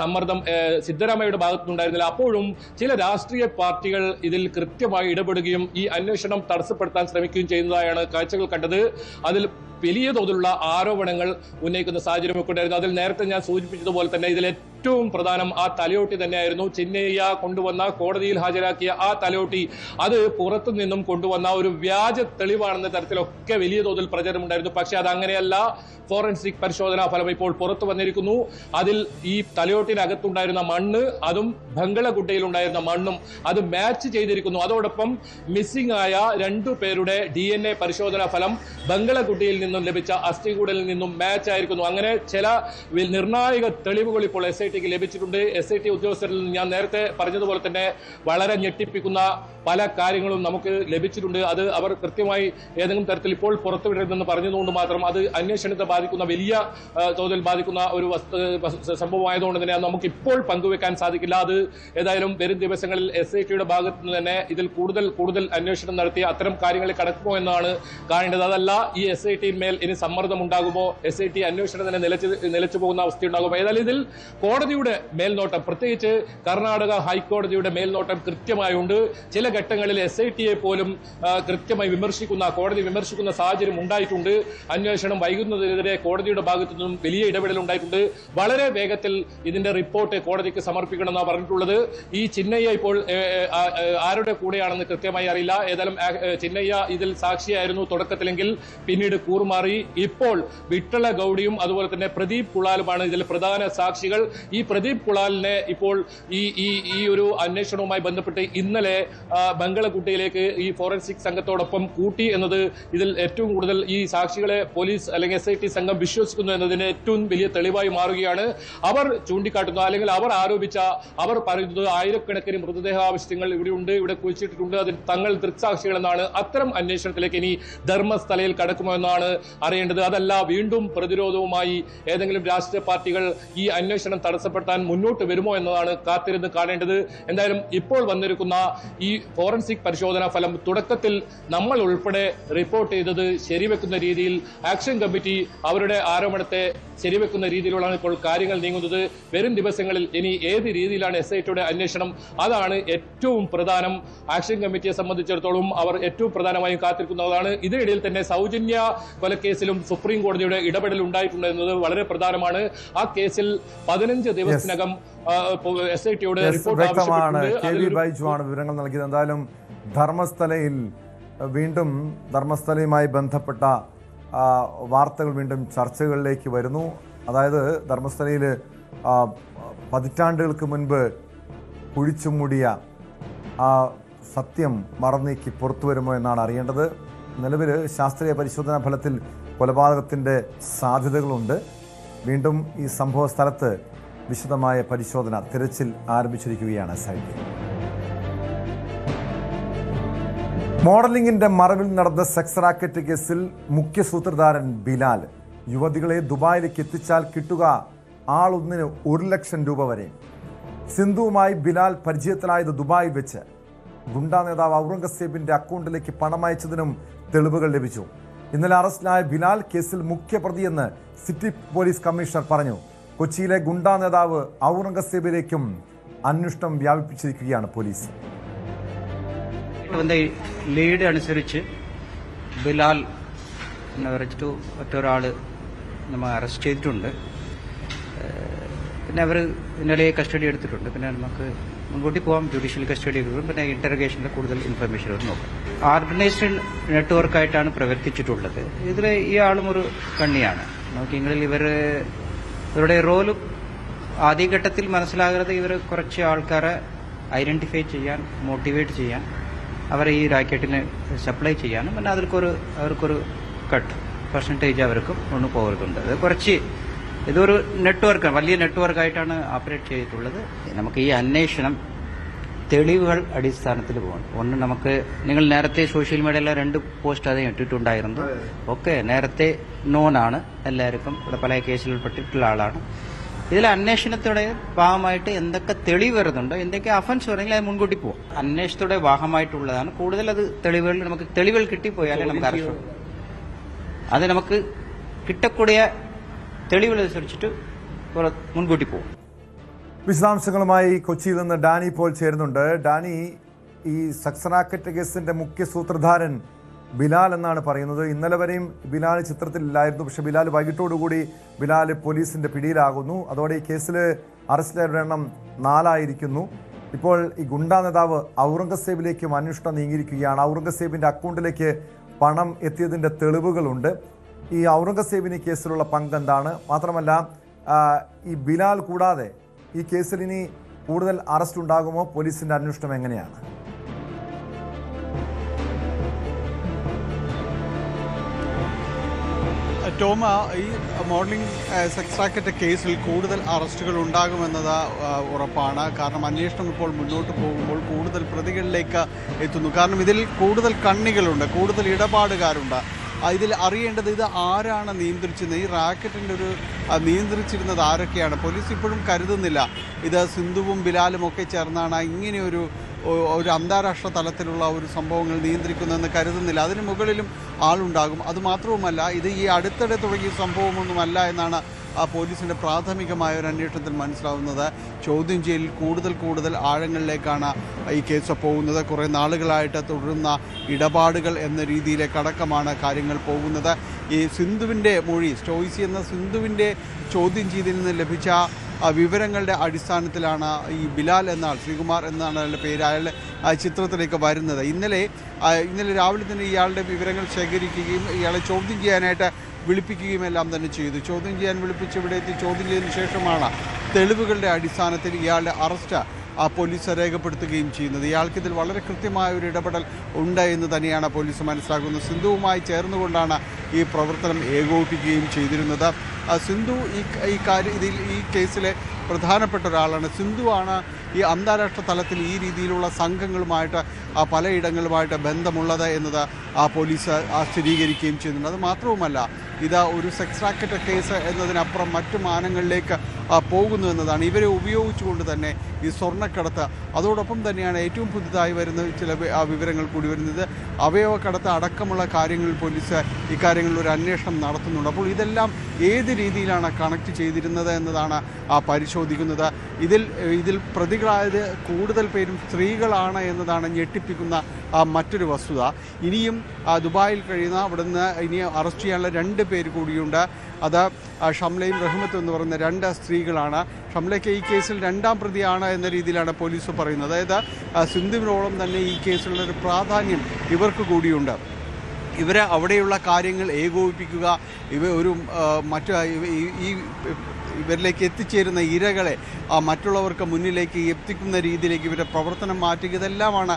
സമ്മർദ്ദം സിദ്ധരാമയ്യയുടെ ഭാഗത്തുനിന്നുണ്ടായിരുന്നില്ല. അപ്പോഴും ചില രാഷ്ട്രീയ പാർട്ടികൾ ഇതിൽ കൃത്യമായി ഇടപെടുകയും ഈ അന്വേഷണം തടസ്സപ്പെടുത്താൻ ശ്രമിക്കുകയും ചെയ്യുന്നതായാണ് കാഴ്ചകൾ കണ്ടത്. അതിൽ വലിയ തോതിലുള്ള ആരോപണങ്ങൾ ഉന്നയിക്കുന്ന സാഹചര്യമൊക്കെ ഉണ്ടായിരുന്നു. അതിൽ നേരത്തെ ഞാൻ സൂചിപ്പിച്ചതുപോലെ തന്നെ ഇതിൽ ഏറ്റവും പ്രധാനം ആ തലയോട്ടി തന്നെയായിരുന്നു. ചിന്നയ്യ കൊണ്ടുവന്ന, കോടതിയിൽ ഹാജരാക്കിയ ആ തലയോട്ടി, അത് പുറത്തു നിന്നും കൊണ്ടുവന്ന ഒരു വ്യാജ തെളിവാണെന്ന തരത്തിലൊക്കെ വലിയ തോതിൽ പ്രചരണമുണ്ടായിരുന്നു. പക്ഷെ അത് അങ്ങനെയല്ല. ഫോറൻസിക് പരിശോധനാ ഫലം ഇപ്പോൾ പുറത്തു വന്നിരിക്കുന്നു. അതിൽ ഈ തലയോട്ടിനകത്തുണ്ടായിരുന്ന മണ്ണ്, അതും ബംഗളഗുഡയിൽ ഉണ്ടായിരുന്ന മണ്ണും അത് മാച്ച് ചെയ്തിരിക്കുന്നു. അതോടൊപ്പം മിസ്സിംഗ് ആയ 2 പേരുടെ DNA പരിശോധനാ ഫലം ബംഗളഗുഡയിൽ നിന്നും ലഭിച്ച അസ്ഥികൂടലിൽ നിന്നും മാച്ച് ആയിരിക്കുന്നു. അങ്ങനെ ചില നിർണായക തെളിവുകൾ ഇപ്പോൾ SITക്ക് ലഭിച്ചിട്ടുണ്ട്. SIT ഉദ്യോഗസ്ഥരിൽ നിന്ന് ഞാൻ നേരത്തെ പറഞ്ഞതുപോലെ തന്നെ വളരെ ഞെട്ടിപ്പിക്കുന്ന പല കാര്യങ്ങളും നമുക്ക് ലഭിച്ചിട്ടുണ്ട്. അത് അവർ കൃത്യമായി ഏതെങ്കിലും തരത്തിൽ ഇപ്പോൾ പുറത്തുവിടരുതെന്ന് പറഞ്ഞതുകൊണ്ട് മാത്രം അത് അന്വേഷണത്തെ ബാധിക്കുന്ന, വലിയ തോതിൽ ബാധിക്കുന്ന ഒരു സംഭവമായതുകൊണ്ട് തന്നെ അത് നമുക്ക് ഇപ്പോൾ പങ്കുവെക്കാൻ സാധിക്കില്ല. അത് ഏതായാലും വരും ദിവസങ്ങളിൽ SITയുടെ ഭാഗത്ത് നിന്ന് തന്നെ ഇതിൽ കൂടുതൽ അന്വേഷണം നടത്തി അത്തരം കാര്യങ്ങളിൽ കടക്കുമോ എന്നാണ് കാണേണ്ടത്. അതല്ല ഈ SIT മേൽ ഇനി സമ്മർദ്ദം ഉണ്ടാകുമോ, SIT അന്വേഷണത്തിന് നിലച്ചു പോകുന്ന അവസ്ഥ ഉണ്ടാകുമോ? ഏതായാലും ഇതിൽ കോടതിയുടെ മേൽനോട്ടം, പ്രത്യേകിച്ച് കർണാടക ഹൈക്കോടതിയുടെ മേൽനോട്ടം കൃത്യമായുണ്ട്. ചില ഘട്ടങ്ങളിൽ SITയെ പോലും കൃത്യമായി കോടതി വിമർശിക്കുന്ന സാഹചര്യം ഉണ്ടായിട്ടുണ്ട്. അന്വേഷണം വൈകുന്നതിനെതിരെ കോടതിയുടെ ഭാഗത്തു നിന്നും വലിയ ഇടപെടൽ ഉണ്ടായിട്ടുണ്ട്. വളരെ വേഗത്തിൽ ഇതിന്റെ റിപ്പോർട്ട് കോടതിക്ക് സമർപ്പിക്കണമെന്നാണ് പറഞ്ഞിട്ടുള്ളത്. ഈ ചിന്നയ്യ ഇപ്പോൾ ആരുടെ കൂടെയാണെന്ന് കൃത്യമായി അറിയില്ല. ഏതായാലും ചിന്നയ്യ ഇതിൽ സാക്ഷിയായിരുന്നു തുടക്കത്തിലെങ്കിൽ പിന്നീട് കൂറുമാറി. ഇപ്പോൾ വിട്ടള ഗൌഡിയും അതുപോലെ തന്നെ പ്രദീപ് കുളാലുമാണ് ഇതിൽ പ്രധാന സാക്ഷികൾ. ഈ പ്രദീപ് കുളാലിനെ ഇപ്പോൾ ഈ ഒരു അന്വേഷണവുമായി ബന്ധപ്പെട്ട് ഇന്നലെ ബംഗളഗുഡയിലേക്ക് ഈ ഫോറൻസിക് സംഘത്തോടൊപ്പം കൂട്ടി എന്നത് ഇതിൽ ഏറ്റവും കൂടുതൽ ഈ സാക്ഷികളെ പോലീസ് അല്ലെങ്കിൽ SIT സംഘം വിശ്വസിക്കുന്നു എന്നതിന് ഏറ്റവും വലിയ തെളിവായി മാറുകയാണ്. അവർ ചൂണ്ടിക്കാട്ടുന്ന, അല്ലെങ്കിൽ അവർ പറയുന്നത് ആയിരക്കണക്കിന് മൃതദേഹാവശിഷ്ടങ്ങൾ ഇവിടെയുണ്ട്, ഇവിടെ കുഴിച്ചിട്ടിട്ടുണ്ട്, അതിൽ തങ്ങൾ ദൃക്സാക്ഷികളെന്നാണ്. അത്തരം അന്വേഷണത്തിലേക്ക് ഇനി ധർമ്മസ്ഥലയിൽ കടക്കുമോ എന്നാണ് അറിയേണ്ടത്. അതല്ല വീണ്ടും പ്രതിരോധവുമായി ഏതെങ്കിലും രാഷ്ട്രീയ പാർട്ടികൾ ഈ അന്വേഷണം തടസ്സപ്പെടുത്താൻ മുന്നോട്ട് വരുമോ എന്നതാണ് കാത്തിരുന്ന് കാണേണ്ടത്. എന്തായാലും ഇപ്പോൾ വന്നിരിക്കുന്ന ഈ ഫോറൻസിക് പരിശോധനാ ഫലം തുടക്കത്തിൽ നമ്മൾ ഉൾപ്പെടെ റിപ്പോർട്ട് ചെയ്തത് ശരിവെക്കുന്ന രീതിയിൽ ആക്ഷൻ കമ്മിറ്റി അവരുടെ ആരോപണത്തെ ശരിവെക്കുന്ന രീതിയിലാണ് ഇപ്പോൾ കാര്യങ്ങൾ നീങ്ങുന്നത്. വരും ദിവസങ്ങളിൽ ഇനി ഏത് രീതിയിലാണ് SITയുടെ അന്വേഷണം, അതാണ് ഏറ്റവും പ്രധാനം. ആക്ഷൻ കമ്മിറ്റിയെ സംബന്ധിച്ചിടത്തോളം അവർ ഏറ്റവും പ്രധാനമായും കാത്തിരിക്കുന്നതാണ്. ഇതിനിടയിൽ തന്നെ സൗജന്യ കൊലക്കേസിലും സുപ്രീം കോടതിയുടെ ഇടപെടൽ ഉണ്ടായിട്ടുണ്ട് എന്നത് വളരെ പ്രധാനമാണ്. ആ കേസിൽ 15 ദിവസത്തിനകം SITയോട് റിപ്പോർട്ട് വ്യക്തമാണ്. KV ബൈജുവാണ് വിവരങ്ങൾ നൽകിയത്. എന്തായാലും ധർമ്മസ്ഥലയുമായി ബന്ധപ്പെട്ട വാർത്തകൾ വീണ്ടും ചർച്ചകളിലേക്ക് വരുന്നു. അതായത് ധർമ്മസ്ഥലയിൽ പതിറ്റാണ്ടുകൾക്ക് മുൻപ് കുഴിച്ചുമൂടിയ ആ സത്യം മറന്നീക്കി പുറത്തു വരുമോ എന്നാണ് അറിയേണ്ടത്. നിലവിൽ ശാസ്ത്രീയ പരിശോധനാ ഫലത്തിൽ കൊലപാതകത്തിൻ്റെ സാധ്യതകളുണ്ട്. വീണ്ടും ഈ സംഭവ സ്ഥലത്ത് വിശദമായ പരിശോധന, തിരച്ചിൽ ആരംഭിച്ചിരിക്കുകയാണ് SIT. മോഡലിംഗിന്റെ മറവിൽ നടന്ന സെക്സ് റാക്കറ്റ് കേസിൽ മുഖ്യ സൂത്രധാരൻ ബിലാൽ. യുവതികളെ ദുബായിലേക്ക് എത്തിച്ചാൽ കിട്ടുക ആളൊന്നിന് 1 ലക്ഷം രൂപ വരെ. സിന്ധുവുമായി ബിലാൽ പരിചയത്തിലായത് ദുബായിൽ വെച്ച്. ഗുണ്ടാ നേതാവ് ഔറംഗസേബിന്റെ അക്കൗണ്ടിലേക്ക് പണം അയച്ചതിനും തെളിവുകൾ ലഭിച്ചു. ഇന്നലെ അറസ്റ്റിലായ ബിലാൽ കേസിൽ മുഖ്യപ്രതിയെന്ന് സിറ്റി പോലീസ് കമ്മീഷണർ പറഞ്ഞു. കൊച്ചിയിലെ ഗുണ്ടാ നേതാവ് ഔറംഗസേബിലേക്കും അന്വേഷണം വ്യാപിപ്പിച്ചിരിക്കുകയാണ് പോലീസ്. ലീഡ് അനുസരിച്ച് ബിലാൽ എന്നെ വെച്ചിട്ട് ഒറ്റൊരാൾ നമ്മൾ അറസ്റ്റ് ചെയ്തിട്ടുണ്ട്. പിന്നെ അവർ ഇന്നലെ കസ്റ്റഡി എടുത്തിട്ടുണ്ട്. പിന്നെ നമുക്ക് മുൻകൂട്ടി പോകാം, ജുഡീഷ്യൽ കസ്റ്റഡി എടുക്കും. പിന്നെ ഇന്റർഗേഷനിൽ കൂടുതൽ ഇൻഫർമേഷൻ നോക്കാം. ഓർഗനൈസ്ഡ് നെറ്റ്വർക്കായിട്ടാണ് പ്രവർത്തിച്ചിട്ടുള്ളത്. ഇതിൽ ഈ ആളും ഒരു കണ്ണിയാണ്. നോക്കിയെങ്കിൽ ഇവരുടെ റോല് ആദ്യഘട്ടത്തിൽ മനസ്സിലാകുന്നത് ഇവർ കുറച്ച് ആൾക്കാരെ ഐഡന്റിഫൈ ചെയ്യാൻ, മോട്ടിവേറ്റ് ചെയ്യാൻ, അവരെ ഈ റാക്കറ്റിന് സപ്ലൈ ചെയ്യാനും, പിന്നെ അവർക്കൊരു കട്ട് പെർസെൻറ്റേജ് അവർക്കും കൊണ്ടുപോകുന്നുണ്ട്. അത് കുറച്ച് ഇതൊരു നെറ്റ്വർക്ക്, വലിയ നെറ്റ്വർക്കായിട്ടാണ് ഓപ്പറേറ്റ് ചെയ്തിട്ടുള്ളത്. നമുക്ക് ഈ അന്വേഷണം തെളിവുകൾ അടിസ്ഥാനത്തിൽ പോകണം. ഒന്ന്, നമുക്ക് നിങ്ങൾ നേരത്തെ സോഷ്യൽ മീഡിയയിലെ 2 പോസ്റ്റ് അതേ ഇട്ടിട്ടുണ്ടായിരുന്നു. ഒക്കെ നേരത്തെ നോണാണ് എല്ലാവർക്കും, ഇവിടെ പല കേസിൽ ഉൾപ്പെട്ടിട്ടുള്ള ആളാണ്. ഇതിൽ അന്വേഷണത്തോടെ ഭാഗമായിട്ട് എന്തൊക്കെ തെളിവ് വരുന്നുണ്ടോ, എന്തൊക്കെ അഫൻസ് വരുന്നെങ്കിൽ അത് മുൻകൂട്ടി പോകും. അന്വേഷണത്തോടെ ഭാഗമായിട്ടുള്ളതാണ്. കൂടുതൽ അത് തെളിവുകൾ കിട്ടിപ്പോയാലേ നമുക്ക് അറസ്റ്റ്, അത് നമുക്ക് കിട്ടக்கூடிய തെളിവുകൾ അനുസരിച്ചിട്ട് മുൻകൂട്ടി പോകും. വിശദാംശങ്ങളുമായി കൊച്ചിയിൽ നിന്ന് ഡാനി പോൾ ചേരുന്നുണ്ട്. ഡാനി, ഈ സെക്സ് റാക്കറ്റ് കേസിന്റെ മുഖ്യ സൂത്രധാരൻ ബിലാൽ എന്നാണ് പറയുന്നത്. ഇന്നലെ വരെയും ബിലാൽ ചിത്രത്തിലില്ലായിരുന്നു. പക്ഷേ ബിലാൽ വൈകിട്ടോടുകൂടി ബിലാൽ പോലീസിന്റെ പിടിയിലാകുന്നു. അതോടെ ഈ കേസിൽ അറസ്റ്റിലായവരുടെ എണ്ണം 4 ആയിരിക്കുന്നു. ഇപ്പോൾ ഈ ഗുണ്ടാ നേതാവ് ഔറംഗസേബിലേക്കും അന്വേഷണം നീങ്ങിയിരിക്കുകയാണ്. ഔറംഗസേബിന്റെ അക്കൗണ്ടിലേക്ക് പണം എത്തിയതിന്റെ തെളിവുകളുണ്ട്. ഈ ഔറംഗസേബിന് ഈ കേസിലുള്ള പങ്ക് എന്താണ്? മാത്രമല്ല, ഈ ബിലാൽ കൂടാതെ ഈ കേസിൽ ഇനി കൂടുതൽ അറസ്റ്റ് ഉണ്ടാകുമോ? പോലീസിന്റെ അന്വേഷണം എങ്ങനെയാണ്? ടോമ, ഈ മോഡലിംഗ് സെക്സ് റാക്കറ്റ് കേസിൽ കൂടുതൽ അറസ്റ്റുകൾ ഉണ്ടാകുമെന്നത് ഉറപ്പാണ്. കാരണം അന്വേഷണം ഇപ്പോൾ മുന്നോട്ട് പോകുമ്പോൾ കൂടുതൽ പ്രതികളിലേക്ക് എത്തുന്നു. കാരണം ഇതിൽ കൂടുതൽ കണ്ണികളുണ്ട്, കൂടുതൽ ഇടപാടുകാരുണ്ട്. ഇതിൽ അറിയേണ്ടത് ഇത് ആരാണ് നിയന്ത്രിച്ചിരുന്നത്, ഈ റാക്കറ്റിൻ്റെ ഒരു നിയന്ത്രിച്ചിരുന്നത് ആരൊക്കെയാണ്. പോലീസ് ഇപ്പോഴും കരുതുന്നില്ല ഇത് സിന്ധുവും ബിലാലും ഒക്കെ ചേർന്നാണ് ഇങ്ങനെയൊരു അന്താരാഷ്ട്ര തലത്തിലുള്ള ഒരു സംഭവങ്ങൾ നിയന്ത്രിക്കുന്നതെന്ന് കരുതുന്നില്ല. അതിന് മുകളിലും ആളുണ്ടാകും. അതുമാത്രവുമല്ല, ഇത് ഈ അടുത്തിടെ തുടങ്ങിയ സംഭവമൊന്നുമല്ല എന്നാണ് പോലീസിൻ്റെ പ്രാഥമികമായ ഒരു അന്വേഷണത്തിൽ മനസ്സിലാവുന്നത്. ചോദ്യം ചെയ്യലിൽ കൂടുതൽ ആഴങ്ങളിലേക്കാണ് ഈ കേസ് പോകുന്നത്. കുറേ നാളുകളായിട്ട് തുടരുന്ന ഇടപാടുകൾ എന്ന രീതിയിലേക്കടക്കമാണ് കാര്യങ്ങൾ പോകുന്നത്. ഈ സിന്ധുവിൻ്റെ മൊഴി, സ്റ്റോയിസി എന്ന സിന്ധുവിൻ്റെ ചോദ്യം ചെയ്തതിൽ നിന്ന് ലഭിച്ച വിവരങ്ങളുടെ അടിസ്ഥാനത്തിലാണ് ഈ ബിലാൽ എന്ന ആൾ, ശ്രീകുമാർ എന്നാണ് അയാളുടെ പേര്, അയാളുടെ ചിത്രത്തിലേക്ക് വരുന്നത്. ഇന്നലെ രാവിലെ തന്നെ ഇയാളുടെ വിവരങ്ങൾ ശേഖരിക്കുകയും ഇയാളെ ചോദ്യം ചെയ്യാനായിട്ട് വിളിപ്പിക്കുകയും എല്ലാം തന്നെ ചെയ്തു. ചോദ്യം ചെയ്യാൻ വിളിപ്പിച്ച് ഇവിടെ എത്തി ചോദ്യം ചെയ്തതിനു ശേഷമാണ് തെളിവുകളുടെ അടിസ്ഥാനത്തിൽ ഇയാളുടെ അറസ്റ്റ് പോലീസ് രേഖപ്പെടുത്തുകയും ചെയ്യുന്നത്. ഇയാൾക്കിതിൽ വളരെ കൃത്യമായ ഒരു ഇടപെടൽ ഉണ്ട് എന്ന് തന്നെയാണ് പോലീസ് മനസ്സിലാക്കുന്നത്. സിന്ധുവുമായി ചേർന്നുകൊണ്ടാണ് ഈ പ്രവർത്തനം ഏകോപിപ്പിക്കുകയും ചെയ്തിരുന്നത്. സിന്ധു ഈ കേസിലെ പ്രധാനപ്പെട്ട ഒരാളാണ്. സിന്ധുവാണ് ഈ അന്താരാഷ്ട്ര തലത്തിൽ ഈ രീതിയിലുള്ള സംഘങ്ങളുമായിട്ട് പലയിടങ്ങളുമായിട്ട് ബന്ധമുള്ളത് എന്നത് പോലീസ് സ്ഥിരീകരിക്കുകയും ചെയ്യുന്നുണ്ട്. അത് മാത്രവുമല്ല, ഇത് ഒരു സെക്സ് റാക്കറ്റ് കേസ് എന്നതിനപ്പുറം മറ്റു മാനങ്ങളിലേക്ക് പോകുന്നു എന്നതാണ്. ഇവരെ ഉപയോഗിച്ചുകൊണ്ട് തന്നെ ഈ സ്വർണ്ണക്കടത്ത്, അതോടൊപ്പം തന്നെയാണ് ഏറ്റവും പുതുതായി വരുന്ന ചില വിവരങ്ങൾ കൂടി വരുന്നത്, അവയവക്കടത്ത് അടക്കമുള്ള കാര്യങ്ങളിൽ പോലീസ് ഇക്കാര്യങ്ങളിൽ ഒരു അന്വേഷണം നടത്തുന്നുണ്ട്. അപ്പോൾ ഇതെല്ലാം ഏത് രീതിയിലാണ് കണക്ട് ചെയ്തിരുന്നത് എന്നതാണ് പരിശോധിക്കുന്നത്. ഇതിൽ പ്രതികളായത് കൂടുതൽ പേരും സ്ത്രീകളാണ് എന്നതാണ് ഞെട്ടിപ്പിക്കുന്ന മറ്റൊരു വസ്തുത. ഇനിയും ദുബായിൽ കഴിയുന്ന അവിടുന്ന് ഇനി അറസ്റ്റ് ചെയ്യാനുള്ള 2 പേര് കൂടിയുണ്ട്. അത് ഷംലയും റഹ്മത്തും എന്ന് പറയുന്ന 2 സ്ത്രീകളാണ്. ഷംലയ്ക്ക് ഈ കേസിൽ 2ാം പ്രതിയാണ് എന്ന രീതിയിലാണ് പോലീസ് പറയുന്നത്. അതായത് സിന്ധുവിനോളം തന്നെ ഈ കേസിലുള്ളൊരു പ്രാധാന്യം ഇവർക്ക് കൂടിയുണ്ട്. ഇവരെ അവിടെയുള്ള കാര്യങ്ങൾ ഏകോപിപ്പിക്കുക, ഇവരിലേക്ക് എത്തിച്ചേരുന്ന ഇരകളെ മറ്റുള്ളവർക്ക് മുന്നിലേക്ക് എത്തിക്കുന്ന രീതിയിലേക്ക് ഇവരുടെ പ്രവർത്തനം മാറ്റുക, ഇതെല്ലാമാണ്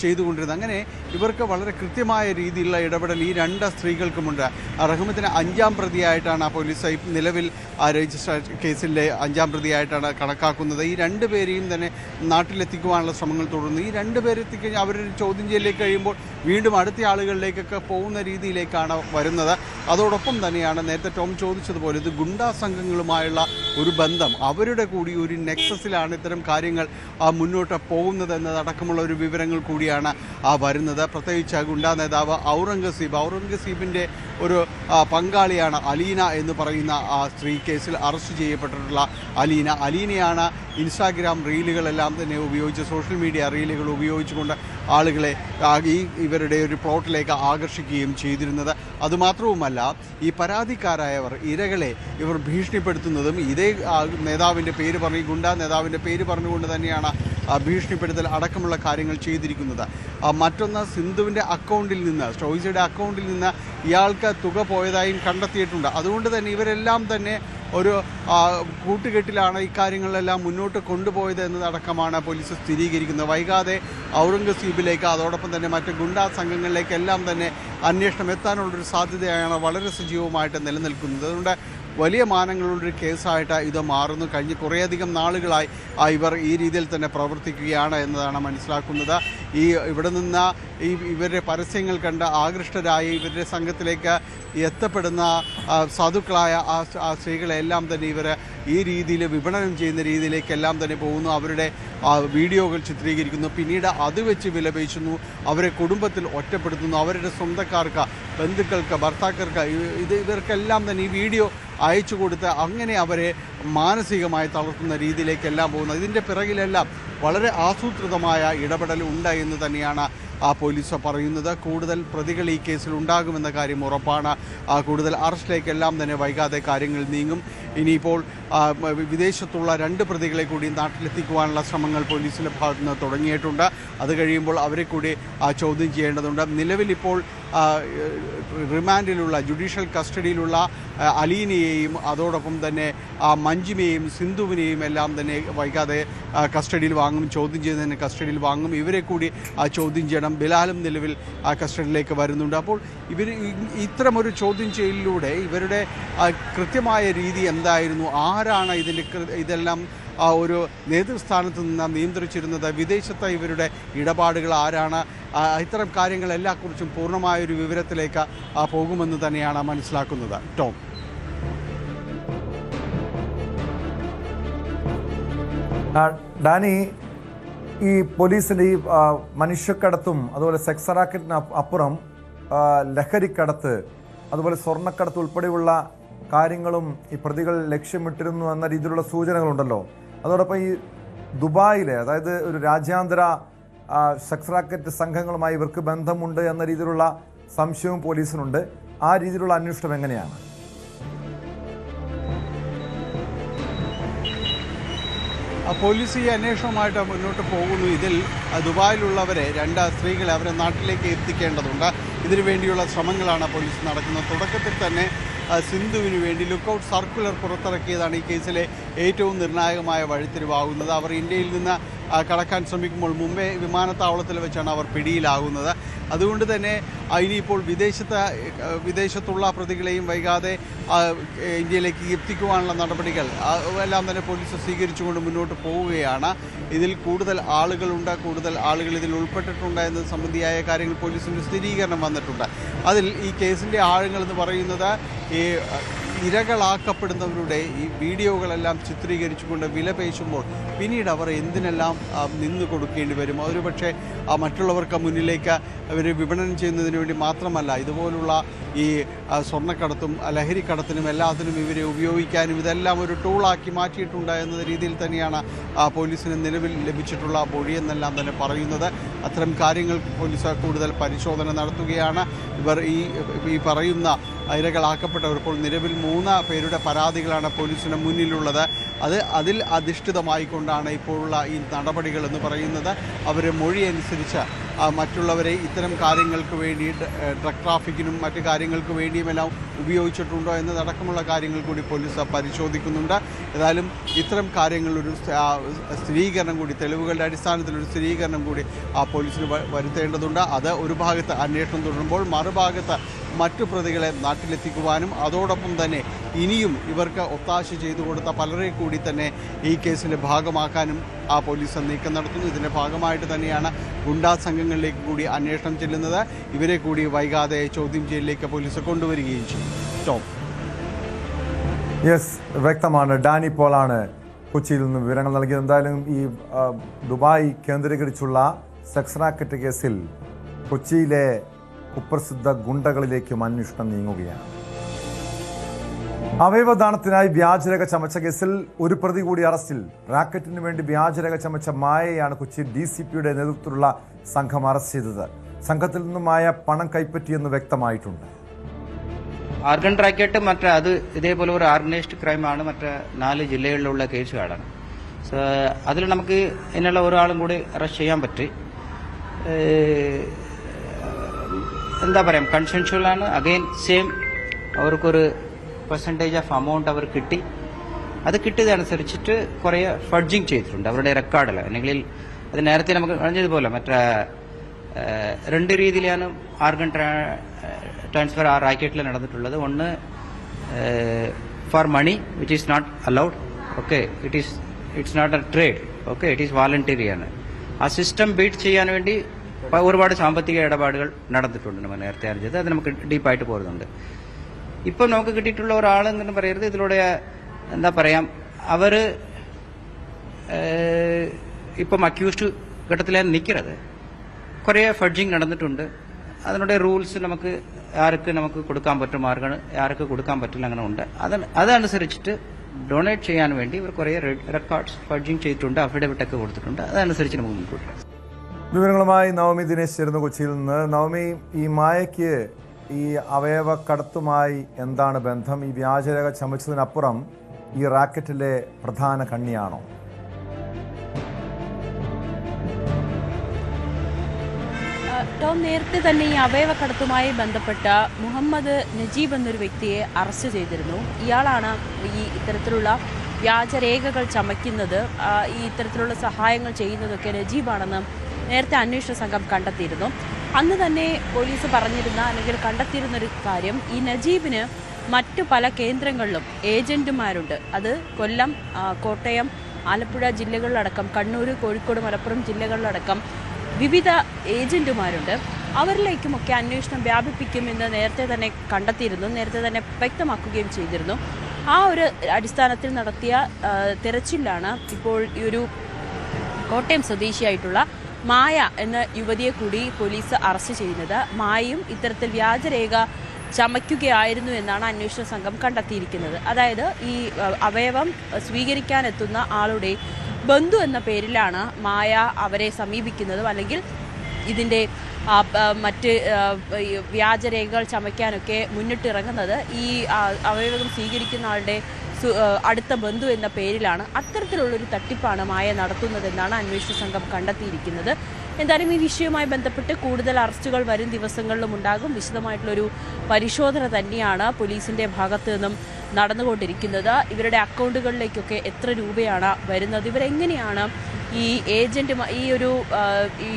ചെയ്തുകൊണ്ടിരുന്നത്. അങ്ങനെ ഇവർക്ക് വളരെ കൃത്യമായ രീതിയിലുള്ള ഇടപെടൽ ഈ 2 സ്ത്രീകൾക്കുമുണ്ട്. റഹ്മത്തിനെ 5ാം പ്രതിയായിട്ടാണ് പോലീസ് നിലവിൽ രജിസ്റ്റർ കേസിലെ 5ാം പ്രതിയായിട്ടാണ് കണക്കാക്കുന്നത്. ഈ 2 പേരെയും തന്നെ നാട്ടിലെത്തിക്കുവാനുള്ള ശ്രമങ്ങൾ തുടരുന്നു. ഈ 2 പേരെ എത്തിക്കഴിഞ്ഞാൽ അവരുടെ ചോദ്യം ചെയ്യലിലേക്ക് കഴിയുമ്പോൾ വീണ്ടും അടുത്ത ആളുകളിലേക്കൊക്കെ പോകുന്ന രീതിയിലേക്കാണ് വരുന്നത്. അതോടൊപ്പം തന്നെയാണ് നേരത്തെ ടോം ചോദിച്ചതുപോലെ ഇത് ഗുണ്ടാ സംഘങ്ങളുമായുള്ള ഒരു ബന്ധം, അവരുടെ കൂടി ഒരു നെക്സസിലാണ് ഇത്തരം കാര്യങ്ങൾ മുന്നോട്ട് പോകുന്നത് എന്നതടക്കമുള്ള ഒരു വിവരങ്ങൾ കൂടിയാണ് വരുന്നത്. പ്രത്യേകിച്ച് ഗുണ്ടാ നേതാവ് ഔറംഗസീബിൻ്റെ ഒരു പങ്കാളിയാണ് അലീന എന്ന് പറയുന്ന സ്ത്രീ. കേസിൽ അറസ്റ്റ് ചെയ്യപ്പെട്ടിട്ടുള്ള അലീനയാണ് ഇൻസ്റ്റാഗ്രാം റീലുകളെല്ലാം തന്നെ ഉപയോഗിച്ച്, സോഷ്യൽ മീഡിയ റീലുകൾ ഉപയോഗിച്ചുകൊണ്ട് ആളുകളെ ഇവരുടെ ഒരു പ്ലോട്ടിലേക്ക് ആകർഷിക്കുകയും ചെയ്തിരുന്നത്. അതുമാത്രവുമല്ല, ഈ പരാതിക്കാരായവർ ഇരകളെ ഇവർ ഭീഷണിപ്പെടുത്തുന്നതും ഇതേ നേതാവിൻ്റെ പേര് പറഞ്ഞ്, ഗുണ്ടാ നേതാവിൻ്റെ പേര് പറഞ്ഞുകൊണ്ട് തന്നെയാണ് ഭീഷണിപ്പെടുത്തൽ അടക്കമുള്ള കാര്യങ്ങൾ ചെയ്തിരിക്കുന്നത്. മറ്റൊന്ന്, സിന്ധുവിൻ്റെ അക്കൗണ്ടിൽ നിന്ന്, ഷോയിസയുടെ അക്കൗണ്ടിൽ നിന്ന് ഇയാൾക്ക് തുക പോയതായും കണ്ടെത്തിയിട്ടുണ്ട്. അതുകൊണ്ട് തന്നെ ഇവരെല്ലാം തന്നെ ഒരു കൂട്ടുകെട്ടിലാണ് ഇക്കാര്യങ്ങളെല്ലാം മുന്നോട്ട് കൊണ്ടുപോയത് എന്നതടക്കമാണ് പോലീസ് സ്ഥിരീകരിക്കുന്നത്. വൈകാതെ ഔറംഗസീബിലേക്ക്, അതോടൊപ്പം തന്നെ മറ്റ് ഗുണ്ടാ സംഘങ്ങളിലേക്കെല്ലാം തന്നെ അന്വേഷണം എത്താനുള്ളൊരു സാധ്യതയാണ് വളരെ സജീവമായിട്ട് നിലനിൽക്കുന്നത്. അതുകൊണ്ട് വലിയ മാനങ്ങളുള്ളൊരു കേസായിട്ട് ഇത് മാറുന്നു. കഴിഞ്ഞ് കുറേയധികം നാളുകളായി ഇവർ ഈ രീതിയിൽ തന്നെ പ്രവർത്തിക്കുകയാണ് എന്നതാണ് മനസ്സിലാക്കുന്നത്. ഇവിടെ നിന്ന് ഇവരുടെ പരസ്യങ്ങൾ കണ്ട് ആകൃഷ്ടരായി ഇവരുടെ സംഘത്തിലേക്ക് എത്തപ്പെടുന്ന സാധുക്കളായ ആ സ്ത്രീകളെല്ലാം തന്നെ ഇവർ ഈ രീതിയിൽ വിപണനം ചെയ്യുന്ന രീതിയിലേക്കെല്ലാം തന്നെ പോകുന്നു. അവരുടെ വീഡിയോകൾ ചിത്രീകരിക്കുന്നു, പിന്നീട് അത് വെച്ച് വിലപേശുന്നു, അവരെ കുടുംബത്തിൽ ഒറ്റപ്പെടുത്തുന്നു, അവരുടെ സ്വന്തക്കാർക്ക്, ബന്ധുക്കൾക്ക്, ഭർത്താക്കൾക്ക് ഇവർക്കെല്ലാം തന്നെ ഈ വീഡിയോ അയച്ചു കൊടുത്ത് അങ്ങനെ അവരെ മാനസികമായി തളർത്തുന്ന രീതിയിലേക്കെല്ലാം പോകുന്നത്. ഇതിൻ്റെ പിറകിലെല്ലാം വളരെ ആസൂത്രിതമായ ഇടപെടൽ ഉണ്ട് എന്ന് തന്നെയാണ് പോലീസ് പറയുന്നത്. കൂടുതൽ പ്രതികൾ ഈ കേസിൽ ഉണ്ടാകുമെന്ന കാര്യം ഉറപ്പാണ്. കൂടുതൽ അറസ്റ്റിലേക്കെല്ലാം തന്നെ വൈകാതെ കാര്യങ്ങൾ നീങ്ങും. ഇനിയിപ്പോൾ വിദേശത്തുള്ള 2 പ്രതികളെ കൂടി നാട്ടിലെത്തിക്കുവാനുള്ള ശ്രമങ്ങൾ പോലീസിൻ്റെ ഭാഗത്ത് നിന്ന് തുടങ്ങിയിട്ടുണ്ട്. അത് കഴിയുമ്പോൾ അവരെ കൂടി ചോദ്യം ചെയ്യേണ്ടതുണ്ട്. നിലവിലിപ്പോൾ റിമാൻഡിലുള്ള, ജുഡീഷ്യൽ കസ്റ്റഡിയിലുള്ള അലീനയെയും അതോടൊപ്പം തന്നെ മഞ്ജിമയെയും സിന്ധുവിനെയും എല്ലാം തന്നെ വൈകാതെ കസ്റ്റഡിയിൽ വാങ്ങും, ചോദ്യം ചെയ്യുന്നതിന് കസ്റ്റഡിയിൽ വാങ്ങും. ഇവരെ കൂടി ചോദ്യം ചെയ്യണം. ബിലാലും നിലവിൽ കസ്റ്റഡിയിലേക്ക് വരുന്നുണ്ട്. അപ്പോൾ ഇത്തരമൊരു ചോദ്യം ചെയ്യലിലൂടെ ഇവരുടെ കൃത്യമായ രീതി എന്തായിരുന്നു, ആരാണ് ഇതെല്ലാം ഒരു നേതൃസ്ഥാനത്ത് നിന്ന് നിയന്ത്രിച്ചിരുന്നത്, വിദേശത്തെ ഇവരുടെ ഇടപാടുകൾ ആരാണ്, ഇത്തരം കാര്യങ്ങളെല്ലാക്കുറിച്ചും പൂർണ്ണമായൊരു വിവരത്തിലേക്ക് പോകുമെന്ന് തന്നെയാണ് മനസ്സിലാക്കുന്നത്. ടോം. ഡാനി, ഈ പോലീസിൻ്റെ ഈ മനുഷ്യക്കടത്തും അതുപോലെ സെക്സ് റാക്കറ്റിന് അപ്പുറം ലഹരിക്കടത്ത്, അതുപോലെ സ്വർണ്ണക്കടത്ത് ഉൾപ്പെടെയുള്ള കാര്യങ്ങളും ഈ പ്രതികൾ ലക്ഷ്യമിട്ടിരുന്നു എന്ന രീതിയിലുള്ള സൂചനകളുണ്ടല്ലോ. അതോടൊപ്പം ഈ ദുബായിലെ, അതായത് ഒരു രാജ്യാന്തര സെക്സ് റാക്കറ്റ് സംഘങ്ങളുമായി ഇവർക്ക് ബന്ധമുണ്ട് എന്ന രീതിയിലുള്ള സംശയവും പോലീസിനുണ്ട്. ആ രീതിയിലുള്ള അന്വേഷണം എങ്ങനെയാണ്? പോലീസ് ഈ അന്വേഷണവുമായിട്ട് മുന്നോട്ട് പോകുന്നു. ഇതിൽ ദുബായിലുള്ളവരെ, 2 സ്ത്രീകളെ അവരെ നാട്ടിലേക്ക് എത്തിക്കേണ്ടതുണ്ട്. ഇതിനു വേണ്ടിയുള്ള ശ്രമങ്ങളാണ് പോലീസ് നടക്കുന്നത്. തുടക്കത്തിൽ തന്നെ സിന്ധുവിന് വേണ്ടി ലുക്കൌട്ട് സർക്കുലർ പുറത്തിറക്കിയതാണ് ഈ കേസിലെ ഏറ്റവും നിർണായകമായ വഴിത്തിരിവാകുന്നത്. അവർ ഇന്ത്യയിൽ നിന്ന് കടക്കാൻ ശ്രമിക്കുമ്പോൾ മുംബൈ വിമാനത്താവളത്തിൽ വെച്ചാണ് അവർ പിടിയിലാകുന്നത്. അതുകൊണ്ട് തന്നെ ഇനിയിപ്പോൾ വിദേശത്തുള്ള പ്രതികളെയും വൈകാതെ ഇന്ത്യയിലേക്ക് എത്തിക്കുവാനുള്ള നടപടികൾ എല്ലാം തന്നെ പോലീസ് സ്വീകരിച്ചുകൊണ്ട് മുന്നോട്ട് പോവുകയാണ്. ഇതിൽ കൂടുതൽ ആളുകളുണ്ട്, കൂടുതൽ ആളുകൾ ഇതിൽ ഉൾപ്പെട്ടിട്ടുണ്ട് എന്നത് സംബന്ധിയായ കാര്യങ്ങൾ പോലീസിൻ്റെ സ്ഥിരീകരണം വന്നിട്ടുണ്ട്. അതിൽ ഈ കേസിൻ്റെ ആഴങ്ങളെന്ന് പറയുന്നത് ഈ ഇരകളാക്കപ്പെടുന്നവരുടെ ഈ വീഡിയോകളെല്ലാം ചിത്രീകരിച്ചുകൊണ്ട് വിലപേശുമ്പോൾ പിന്നീട് അവർ എന്തിനെല്ലാം നിന്ന് കൊടുക്കേണ്ടി വരും. ഒരുപക്ഷെ മറ്റുള്ളവർക്ക് മുന്നിലേക്ക് അവർ വിപണനം ചെയ്യുന്നതിന് വേണ്ടി മാത്രമല്ല, ഇതുപോലുള്ള ഈ സ്വർണ്ണക്കടത്തും ലഹരിക്കടത്തിനും എല്ലാത്തിനും ഇവരെ ഉപയോഗിക്കാനും ഇതെല്ലാം ഒരു ടൂളാക്കി മാറ്റിയിട്ടുണ്ട് എന്ന രീതിയിൽ തന്നെയാണ് പോലീസിന് നിലവിൽ ലഭിച്ചിട്ടുള്ള മൊഴിയെന്നെല്ലാം തന്നെ പറയുന്നത്. അത്തരം കാര്യങ്ങൾ പോലീസ് കൂടുതൽ പരിശോധന നടത്തുകയാണ്. ഇവർ ഈ പറയുന്ന ഇരകളാക്കപ്പെട്ടവർ ഇപ്പോൾ നിലവിൽ 3 പേരുടെ പരാതികളാണ് പോലീസിന് മുന്നിലുള്ളത്. അതിൽ അധിഷ്ഠിതമായിക്കൊണ്ടാണ് ഇപ്പോഴുള്ള ഈ നടപടികൾ എന്ന് പറയുന്നത്. അവർ മൊഴി അനുസരിച്ച് മറ്റുള്ളവരെ ഇത്തരം കാര്യങ്ങൾക്ക് വേണ്ടി, ഡ്രഗ് ട്രാഫിക്കിനും മറ്റു കാര്യങ്ങൾക്ക് വേണ്ടിയുമെല്ലാം ഉപയോഗിച്ചിട്ടുണ്ടോ എന്നതടക്കമുള്ള കാര്യങ്ങൾ കൂടി പോലീസ് പരിശോധിക്കുന്നുണ്ട്. ഏതായാലും ഇത്തരം കാര്യങ്ങളൊരു സ്ഥിരീകരണം കൂടി, തെളിവുകളുടെ അടിസ്ഥാനത്തിലൊരു സ്ഥിരീകരണം കൂടി പോലീസിന് വരുത്തേണ്ടതുണ്ട്. അത് ഒരു ഭാഗത്ത് അന്വേഷണം തുടരുമ്പോൾ മറുഭാഗത്ത് മറ്റു പ്രതികളെ നാട്ടിലെത്തിക്കുവാനും അതോടൊപ്പം തന്നെ ഇനിയും ഇവർക്ക് ഒത്താശ ചെയ്തു കൊടുത്ത പലരെ കൂടി തന്നെ ഈ കേസിൻ്റെ ഭാഗമാക്കാനും പോലീസ് നീക്കം നടത്തുന്നു. ഇതിൻ്റെ ഭാഗമായിട്ട് തന്നെയാണ് ഗുണ്ടാ സംഘങ്ങളിലേക്ക് കൂടി അന്വേഷണം ചെല്ലുന്നത്. ഇവരെ കൂടി വൈകാതെ ചോദ്യം ചെയ്യലിലേക്ക് പോലീസ് കൊണ്ടുവരികയും ചെയ്യും. ടോം. യെസ്, വ്യക്തമാണ്. ഡാനി പോളാണ് കൊച്ചിയിൽ നിന്ന് വിവരങ്ങൾ നൽകിയത്. എന്തായാലും ഈ ദുബായ് കേന്ദ്രീകരിച്ചുള്ള സെക്സ് റാക്കറ്റ് കേസിൽ കൊച്ചിയിലെ കുപ്രസിദ്ധ ഗുണ്ടകളിലേക്കും അന്വേഷണം നീങ്ങുകയാണ്. അവയവദാനത്തിനായി വ്യാജരേഖ ചമച്ച കേസിൽ ഒരു പ്രതി കൂടി അറസ്റ്റിൽ. റാക്കറ്റിന് വേണ്ടി വ്യാജരേഖ ചമച്ച മായയാണ് കൊച്ചി DCPയുടെ നേതൃത്വത്തിലുള്ള സംഘം അറസ്റ്റ് ചെയ്തത്. സംഘത്തിൽ നിന്നും മായ പണം കൈപ്പറ്റിയെന്ന് വ്യക്തമായിട്ടുണ്ട്. ആർഗൺ റാക്കറ്റ് മറ്റേ അത് ഇതേപോലെ ഒരു ഓർഗനൈസ്ഡ് ക്രൈമാണ് മറ്റേ 4 ജില്ലകളിലുള്ള കേസുകളാണ്. സോ അതിൽ നമുക്ക് എന്നുള്ള ഒരാളും കൂടി അറസ്റ്റ് ചെയ്യാൻ പറ്റി. എന്താ പറയാം, കൺസെൻഷ്വൽ ആണ്. അഗെയിൻ സെയിം അവർക്കൊരു പെർസെൻറ്റേജ് ഓഫ് എമൗണ്ട് അവർ കിട്ടി. അത് കിട്ടിയതനുസരിച്ചിട്ട് കുറേ ഫഡ്ജിങ് ചെയ്തിട്ടുണ്ട് അവരുടെ റെക്കോർഡിൽ. അല്ലെങ്കിൽ അത് നേരത്തെ നമുക്ക് പറഞ്ഞതുപോലെ മറ്റേ 2 രീതിയിലാണ് ആർഗൺ ട്രാൻസ്ഫർ ആ റാക്കറ്റിൽ നടന്നിട്ടുള്ളത്. ഒന്ന് for money which is not allowed. Okay, it's not a trade. Okay, it is voluntary ആണ്. ആ സിസ്റ്റം ബീറ്റ് ചെയ്യാൻ വേണ്ടി ഒരുപാട് സാമ്പത്തിക ഇടപാടുകൾ നടന്നിട്ടുണ്ട്. നമ്മൾ നേരത്തെ അറിഞ്ഞത് അത് നമുക്ക് ഡീപ്പായിട്ട് പോകുന്നുണ്ട്. ഇപ്പം നമുക്ക് കിട്ടിയിട്ടുള്ള ഒരാളെന്ന് പറയരുത്, ഇതിലൂടെ എന്താ പറയാം, അവർ ഇപ്പം അക്യൂസ്ഡ് ഘട്ടത്തിലാണ് നിൽക്കുന്നത്. കുറേ ഫഡ്ജിങ് നടന്നിട്ടുണ്ട്. അതിനുடைய റൂൾസ് നമുക്ക് ആർക്ക് നമുക്ക് കൊടുക്കാൻ പറ്റും, ആർക്ക് കൊടുക്കാൻ പറ്റില്ല, അങ്ങനെ ഉണ്ട്. അതനുസരിച്ചിട്ട് ഡൊണേറ്റ് ചെയ്യാൻ വേണ്ടി ഇവർ കുറേ റെക്കോർഡ്സ് ഫഡ്ജിങ് ചെയ്തിട്ടുണ്ട്, അഫിഡവിറ്റ് ഒക്കെ കൊടുത്തിട്ടുണ്ട്. അതനുസരിച്ച് നമുക്ക് മുൻകൂട്ടി. വിവരങ്ങളുമായി നവമി ദിനേശ് ചേരുന്നു കൊച്ചിയിൽ നിന്ന്. നവമി, ഈ മായയ്ക്ക് ഈ അവയവ കടത്തുമായി എന്താണ് ബന്ധം? ഈ വ്യാജരേഖ ചമച്ചതിനപ്പുറം ഈ റാക്കറ്റിലെ പ്രധാന കണ്ണിയാണോ? ടോം, നേരത്തെ തന്നെ ഈ അവയവക്കടത്തുമായി ബന്ധപ്പെട്ട മുഹമ്മദ് നജീബ് എന്നൊരു വ്യക്തിയെ അറസ്റ്റ് ചെയ്തിരുന്നു. ഇയാളാണ് ഈ ഇത്തരത്തിലുള്ള വ്യാജരേഖകൾ ചമയ്ക്കുന്നത്, ഈ ഇത്തരത്തിലുള്ള സഹായങ്ങൾ ചെയ്യുന്നതൊക്കെ നജീബാണെന്ന് നേരത്തെ അന്വേഷണ സംഘം കണ്ടെത്തിയിരുന്നു. അന്ന് തന്നെ പോലീസ് പറഞ്ഞിരുന്ന അല്ലെങ്കിൽ കണ്ടെത്തിയിരുന്നൊരു കാര്യം, ഈ നജീബിന് മറ്റു പല കേന്ദ്രങ്ങളിലും ഏജന്റുമാരുണ്ട്. അത് കൊല്ലം, കോട്ടയം, ആലപ്പുഴ ജില്ലകളിലടക്കം, കണ്ണൂർ, കോഴിക്കോട്, മലപ്പുറം ജില്ലകളിലടക്കം വിവിധ ഏജന്റുമാരുണ്ട്. അവരിലേക്കുമൊക്കെ അന്വേഷണം വ്യാപിപ്പിക്കുമെന്ന് നേരത്തെ തന്നെ കണ്ടെത്തിയിരുന്നു, നേരത്തെ തന്നെ വ്യക്തമാക്കുകയും ചെയ്തിരുന്നു. ആ ഒരു അടിസ്ഥാനത്തിൽ നടത്തിയ തെരച്ചിലാണ് ഇപ്പോൾ ഈ ഒരു കോട്ടയം സ്വദേശിയായിട്ടുള്ള മായ എന്ന യുവതിയെ കൂടി പോലീസ് അറസ്റ്റ് ചെയ്യുന്നത്. മായയും ഇത്തരത്തിൽ വ്യാജരേഖ ചമയ്ക്കുകയായിരുന്നു എന്നാണ് അന്വേഷണ സംഘം കണ്ടെത്തിയിരിക്കുന്നത്. അതായത് ഈ അവയവം സ്വീകരിക്കാനെത്തുന്ന ആളുടെ ബന്ധു എന്ന പേരിലാണ് മായ അവരെ സമീപിക്കുന്നതും അല്ലെങ്കിൽ ഇതിൻ്റെ മറ്റ് വ്യാജരേഖകൾ ചമയ്ക്കാനൊക്കെ മുന്നിട്ടിറങ്ങുന്നത് ഈ അവയവം സ്വീകരിക്കുന്ന ആളുടെ അടുത്ത ബന്ധു എന്ന പേരിലാണ്. അത്തരത്തിലുള്ളൊരു തട്ടിപ്പാണ് മായ നടത്തുന്നതെന്നാണ് അന്വേഷണ സംഘം കണ്ടെത്തിയിരിക്കുന്നത്. എന്തായാലും ഈ വിഷയവുമായി ബന്ധപ്പെട്ട് കൂടുതൽ അറസ്റ്റുകൾ വരും ദിവസങ്ങളിലും ഉണ്ടാകും. വിശദമായിട്ടുള്ളൊരു പരിശോധന തന്നെയാണ് പോലീസിൻ്റെ ഭാഗത്തു നിന്നും നടന്നുകൊണ്ടിരിക്കുന്നത്. ഇവരുടെ അക്കൗണ്ടുകളിലേക്കൊക്കെ എത്ര രൂപയാണ് വരുന്നത്, ഇവരെങ്ങനെയാണ് ഈ ഏജന്റ് ഈ ഒരു ഈ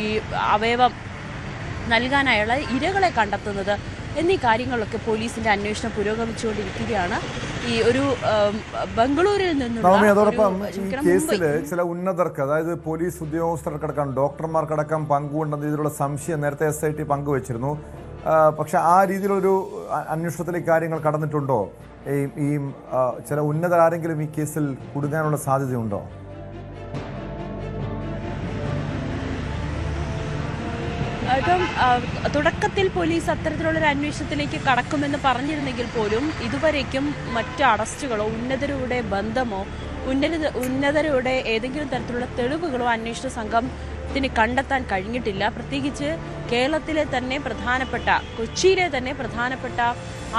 അവയവം നൽകാനായുള്ള ഇരകളെ കണ്ടെത്തുന്നത് എന്നീ കാര്യങ്ങളിലൊക്കെ പോലീസിന്റെ അന്വേഷണം പുരോഗമിച്ചുകൊണ്ടിരിക്കുകയാണ്. ഈ ഒരു ബംഗളൂരിൽ നിന്നുള്ള അതോടൊപ്പം ഈ കേസിൽ ചില ഉന്നതർക്ക്, അതായത് പോലീസ് ഉദ്യോഗസ്ഥർക്കടക്കം ഡോക്ടർമാർക്കടക്കം പങ്കുകൊണ്ടെന്ന രീതിയിലുള്ള സംശയം നേരത്തെ SIT പങ്കുവച്ചിരുന്നു. പക്ഷെ ആ രീതിയിലൊരു അന്വേഷണത്തിലേക്ക് കാര്യങ്ങൾ കടന്നിട്ടുണ്ടോ? ഈ ചില ഉന്നതരാരെങ്കിലും ഈ കേസിൽ കുടുങ്ങാനുള്ള സാധ്യതയുണ്ടോ? തുടക്കത്തിൽ പോലീസ് അത്തരത്തിലുള്ളൊരു അന്വേഷണത്തിലേക്ക് കടക്കുമെന്ന് പറഞ്ഞിരുന്നെങ്കിൽ പോലും ഇതുവരേക്കും മറ്റ് അറസ്റ്റുകളോ ഉന്നതരുടെ ബന്ധമോ ഉന്നതരുടെ ഏതെങ്കിലും തരത്തിലുള്ള തെളിവുകളോ അന്വേഷണ സംഘത്തിന് കണ്ടെത്താൻ കഴിഞ്ഞിട്ടില്ല. പ്രത്യേകിച്ച് കേരളത്തിലെ തന്നെ പ്രധാനപ്പെട്ട, കൊച്ചിയിലെ തന്നെ പ്രധാനപ്പെട്ട